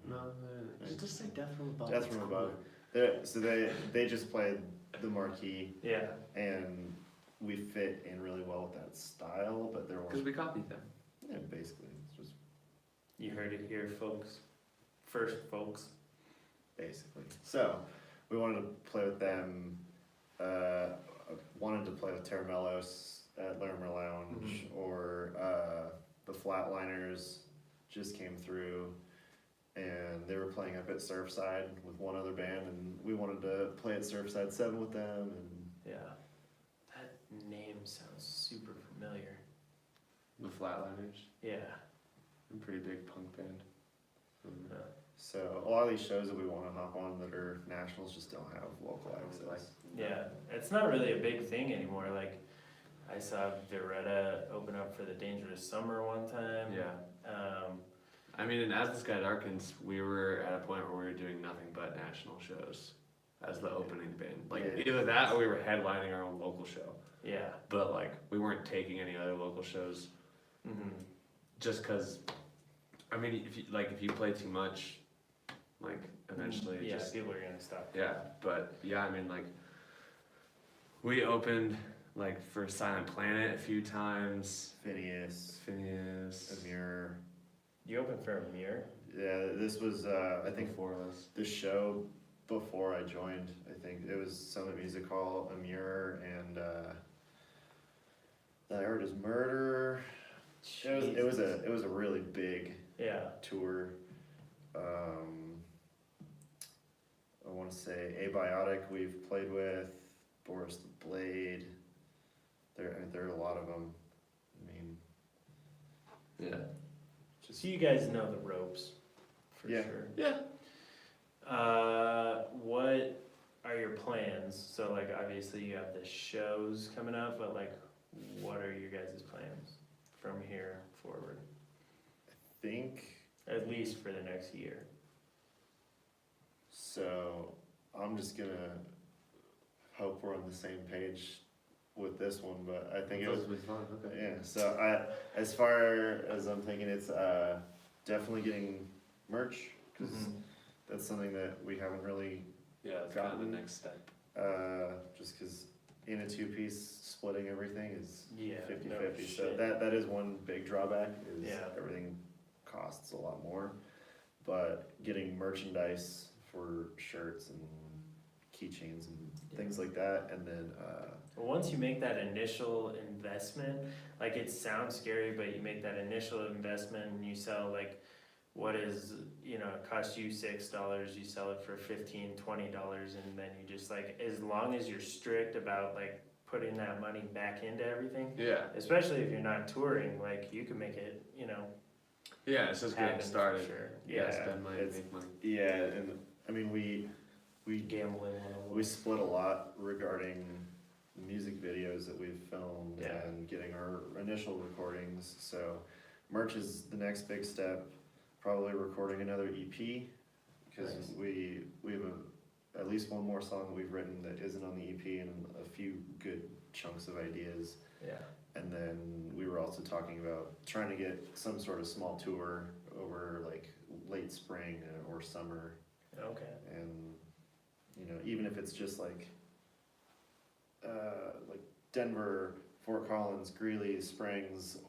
No, just say Death from Above. Death from Above. So they just played the marquee, Yeah. and we fit in really well with that style, but there Because was we copied them. yeah, basically it's just You heard it here, folks. First, folks. basically. So we wanted to play with them. Wanted to play with Taramellos at Larimer Lounge, or the Flatliners just came through, and they were playing up at Surfside with one other band, and we wanted to play at Surfside 7 with them, and Yeah. That name sounds super familiar. The Flatliners. Yeah. A pretty big punk band. Uh, so a lot of these shows that we want to hop on that are nationals just don't have local access. Yeah. It's not really a big thing anymore. Like, I saw Veretta open up for the Dangerous Summer one time. Yeah. Um, I mean, and as the Sky Darkens, we were at a point where we were doing nothing but national shows as the opening band. Like Yeah. either that or we were headlining our own local show. yeah. But like we weren't taking any other local shows Mm-hmm. just because. I mean, if you play too much, like eventually Yeah, just people are gonna stop. yeah. But yeah, I mean like we opened like for Silent Planet a few times. Phineas, Phineas. Amir. You open for a mirror? Yeah, this was I think four of us. the show before I joined. I think it was Summit Music Hall, Amir, and the I Heard Is Murder. It was a really big Yeah. tour. I want to say Abiotic we've played with, Boris the Blade. There are a lot of them. I mean, Yeah. So you guys know the ropes, for Yeah. sure. Yeah. What are your plans? So like obviously you have the shows coming up, but like what are your guys' plans from here forward? think At least for the next year. so. I'm just gonna hope we're on the same page with this one, but I think it was. Those would be fun. Okay. Yeah, so as far as I'm thinking, it's definitely getting merch, because that's something that we haven't really, Yeah, that's kind of the next step. just because in a two-piece, splitting everything is Yeah. 50/50. So shit. that is one big drawback, is Yeah. everything costs a lot more. But getting merchandise for shirts and keychains and things like that, and then But once you make that initial investment, like it sounds scary, but you make that initial investment and you sell like what is, you know, it costs you $6, you sell it for $15, $20, and then you just like, as long as you're strict about like putting that money back into everything, Yeah. especially if you're not touring, like you can make it, you know, Yeah, it's just happen getting for started. sure. Yeah, Yeah. spend money, it's- make money. yeah, and I mean we Gambling 101. we split a lot regarding music videos that we've filmed Yeah. and getting our initial recordings. So merch is the next big step. Probably recording another EP because Nice. we have at least one more song that we've written that isn't on the EP and a few good chunks of ideas. Yeah. And then we were also talking about trying to get some sort of small tour over like late spring or summer. Okay. And you know, even if it's just like Denver, Fort Collins, Greeley, Springs,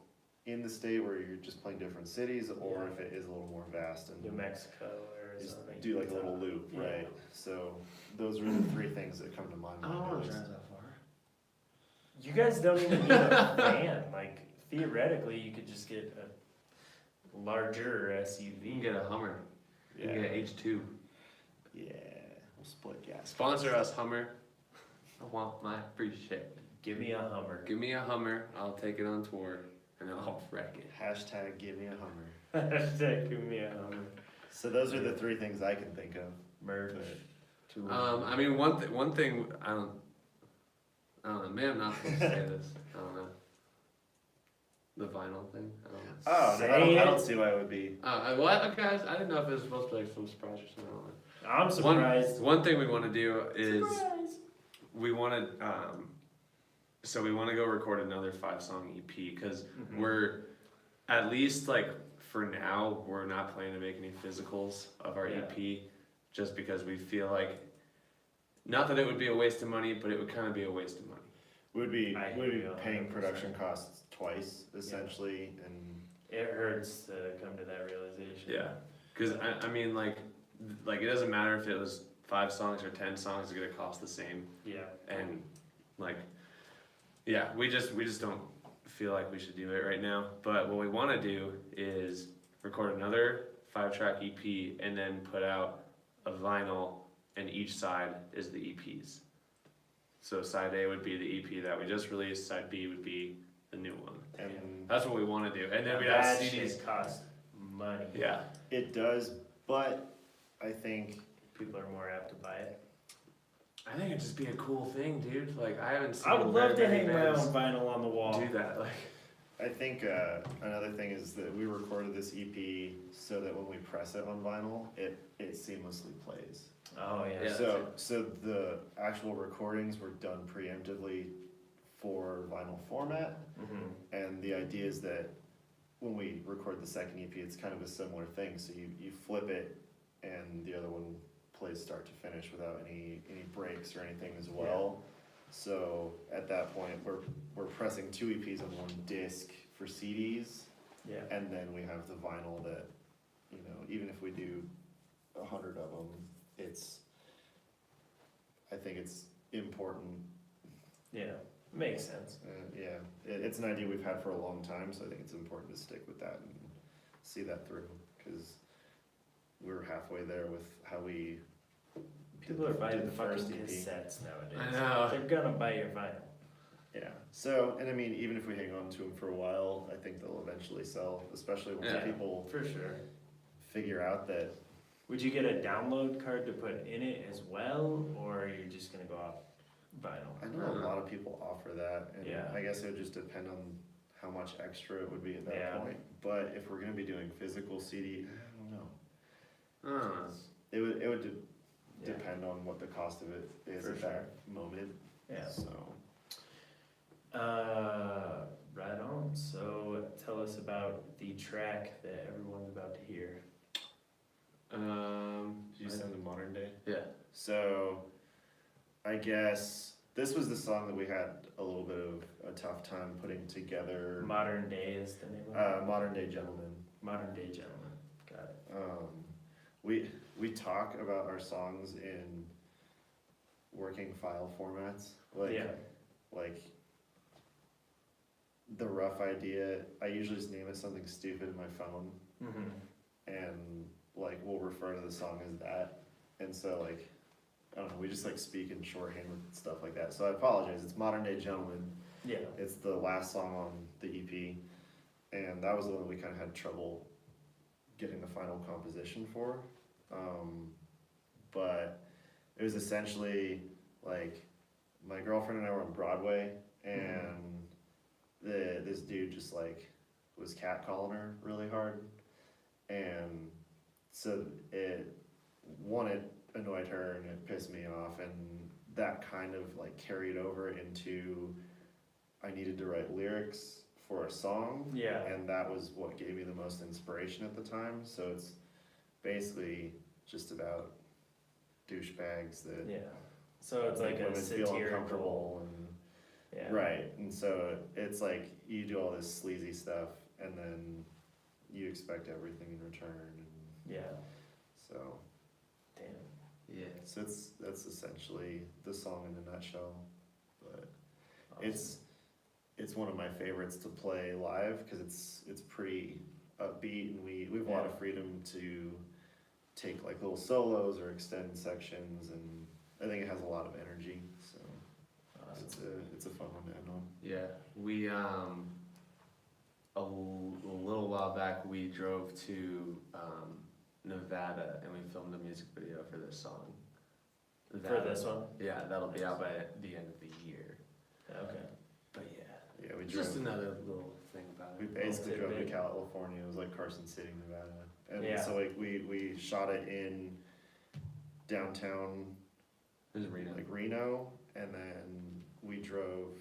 in the state where you're just playing different cities, or Yeah. if it is a little more vast and New Mexico, just Arizona. do like a Utah. little loop, Yeah. right? So those are the three things that come to my I mind. don't want at to least. drive that far. You guys don't even need a van. Like theoretically, you could just get a larger You can SUV. get a Hummer. You can get H2. Yeah, we'll split gas. Sponsor us, Hummer. I want my free shit. Give me a Hummer. Give me a Hummer. I'll take it on tour, and I'll wreck it. Hashtag give me a Hummer. Give me a Hummer. So those are the three things I can think of. Merch. I mean, one thing I don't know. Maybe I'm not supposed to say this. I don't know. The vinyl thing. I don't know. Oh, no, Say I Uh, don't see why it would be. What? Okay, I didn't know if it was supposed to be like some surprise or something. I don't know. I'm surprised. One thing we want to do is Surprise. we want to so we want to go record another 5-song EP because Mhm. we're at least like for now we're not planning to make any physicals of our Yeah. EP just because we feel like not that it would be a waste of money, but it would kind of be a waste of money. We'd be I we'd hear be you paying 100%. production costs twice essentially, and It hurts to come to that realization. Yeah, because I mean like it doesn't matter if it was 5 songs or 10 songs, it's gonna cost the same. Yeah. And like, yeah, we just don't feel like we should do it right now. But what we want to do is record another 5-track EP and then put out a vinyl, and each side is the EPs. So side A would be the EP that we just released. Side B would be the new one. and That's what we want to do. And then we'd have that CDs. shit costs money. Yeah. it does. But I think People are more apt to buy it. I think it'd just be a cool thing, dude. Like I haven't seen. I would love to very hang many my own bands vinyl on the wall. do that. Like. another thing is that we recorded this EP so that when we press it on vinyl, it seamlessly plays. Oh yeah. Yeah. So the actual recordings were done preemptively for vinyl format, Mhm. and the idea is that when we record the second EP, it's kind of a similar thing. So you flip it, and the other one plays start to finish without any breaks or anything as well. So at that point, we're pressing 2 EPs on one disc for CDs, Yeah. and then we have the vinyl that, you know, even if we do 100 of them, I think it's important. Yeah. Makes sense. Yeah, it's an idea we've had for a long time, so I think it's important to stick with that and see that through, because we're halfway there with how we People are buying did the the fucking first EP. cassettes nowadays. I know. They're gonna buy your vinyl. Yeah, so, and I mean, even if we hang on to them for a while, I think they'll eventually sell, especially once Yeah. people For sure. figure out that, Would you get a download card to put in it as well, or are you just gonna go off vinyl? I know a lot of people offer that, and Yeah. I guess it would just depend on how much extra it would be at that Yeah. point. But if we're gonna be doing physical CD, I don't know. I don't know. It would Yeah. depend on what the cost of it is For at that moment, Yeah. so. Right on. So tell us about the track that everyone's about to hear. Did you send the modern day? Yeah. So, I guess this was the song that we had a little bit of a tough time putting together. Modern Day is the name of it. Modern Day Gentleman. Modern Day Gentleman. Got it. We talk about our songs in working file formats. Yeah. Like the rough idea, I usually just name it something stupid in my phone, Mm-hmm. and like we'll refer to the song as that. And so like, I don't know, we just like speak in shorthand with stuff like that. So I apologize. It's Modern Day Gentleman. Yeah. It's the last song on the EP, and that was the one we kind of had trouble getting the final composition for. But it was essentially like my girlfriend and I were on Broadway, and this dude just like was catcalling her really hard, and so it annoyed her and it pissed me off, and that kind of like carried over into I needed to write lyrics for a song, Yeah. and that was what gave me the most inspiration at the time. So it's basically just about douchebags that Yeah. So it's like make a women feel satirical. uncomfortable and Yeah. right, and so it's like you do all this sleazy stuff, and then you expect everything in return, and Yeah. so Damn. Yeah. so that's essentially the song in a nutshell. But Awesome. it's one of my favorites to play live because it's pretty upbeat, and we have a lot of freedom to take like little solos or extend sections, and I think it has a lot of energy. So Awesome. it's a fun one to end on. Yeah, we a little while back we drove to Nevada and we filmed a music video for this song. For this one? Yeah, that'll be out by the end of the year. Okay. But yeah, Yeah, we just drove. another little thing about We it. basically drove to tidbit. California. It was like Carson City, Nevada, and Yeah. so like we shot it in downtown There's Reno. like Reno, and then we drove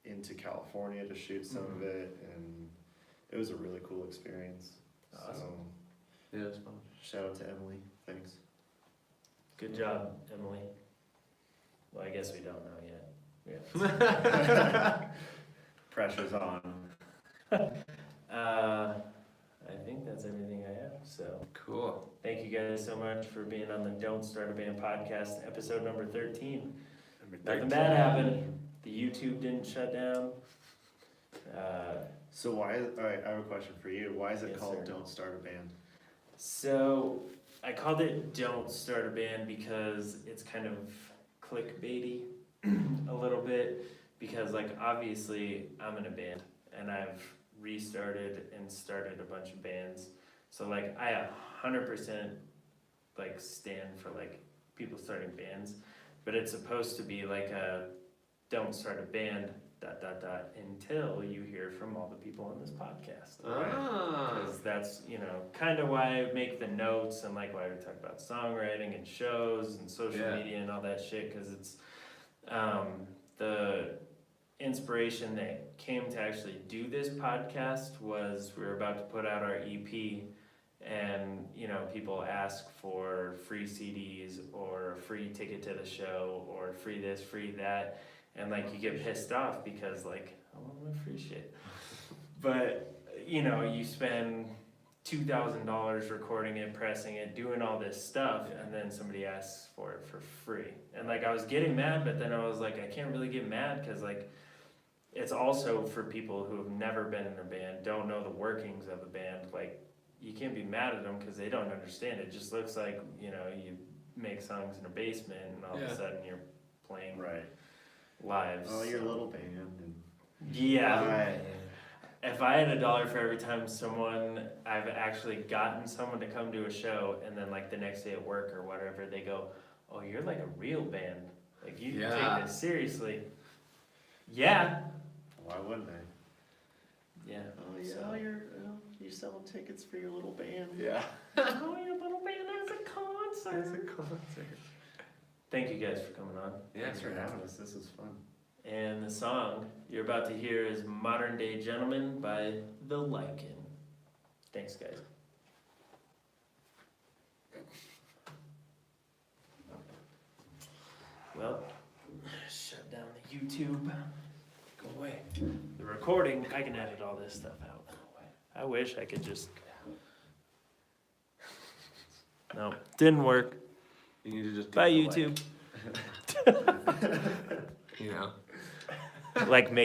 into California to shoot some of it, and it was a really cool experience. Awesome. So Yeah, it was fun. shout out to Emily. Thanks. Good job, Emily. Well, I guess we don't know yet. Yeah. Pressure's on. I think that's everything I have. So Cool. thank you guys so much for being on the Don't Start a Band podcast, episode number 13. Nothing bad happened. The YouTube didn't shut down. So why? All right, I have a question for you. Why is it Yes, called sir. "Don't Start a Band"? So I called it Don't Start a Band because it's kind of clickbaity a little bit, because like obviously I'm in a band and I've restarted and started a bunch of bands. So like I 100% like stand for like people starting bands, but it's supposed to be like a don't start a band ... until you hear from all the people on this podcast. Ah. Because that's, you know, kind of why I make the notes and like why we talk about songwriting and shows and social Yeah. media and all that shit, because it's the inspiration that came to actually do this podcast was we were about to put out our EP, and you know, people ask for free CDs or a free ticket to the show or free this, free that, and like you get pissed off because like I want my free shit. But you know, you spend $2,000 recording it, pressing it, doing all this stuff, and then somebody asks for it for free. And like I was getting mad, but then I was like, I can't really get mad because like it's also for people who have never been in a band, don't know the workings of a band. Like you can't be mad at them because they don't understand. It just looks like, you know, you make songs in a basement and all of a sudden you're playing Right. live. Oh, your so- little band. And Yeah. Right. If I had $1 for every time I've actually gotten someone to come to a show, and then like the next day at work or whatever, they go, "Oh, you're like a real band. Like you Yeah. take this seriously." Yeah. Why wouldn't I? Yeah. Oh yeah, So- you're selling tickets for your little band. Yeah. Oh, your little band has a concert. concert. Thank you guys for coming on. Yeah, Thanks for having us. This is fun. And the song you're about to hear is "Modern Day Gentleman" by the Lycan. Thanks, guys. Well, shut down the YouTube. Go away. The recording, I can edit all this stuff out. I wish I could just. No, didn't work. You need to just Bye, give it away, YouTube. You know. Like make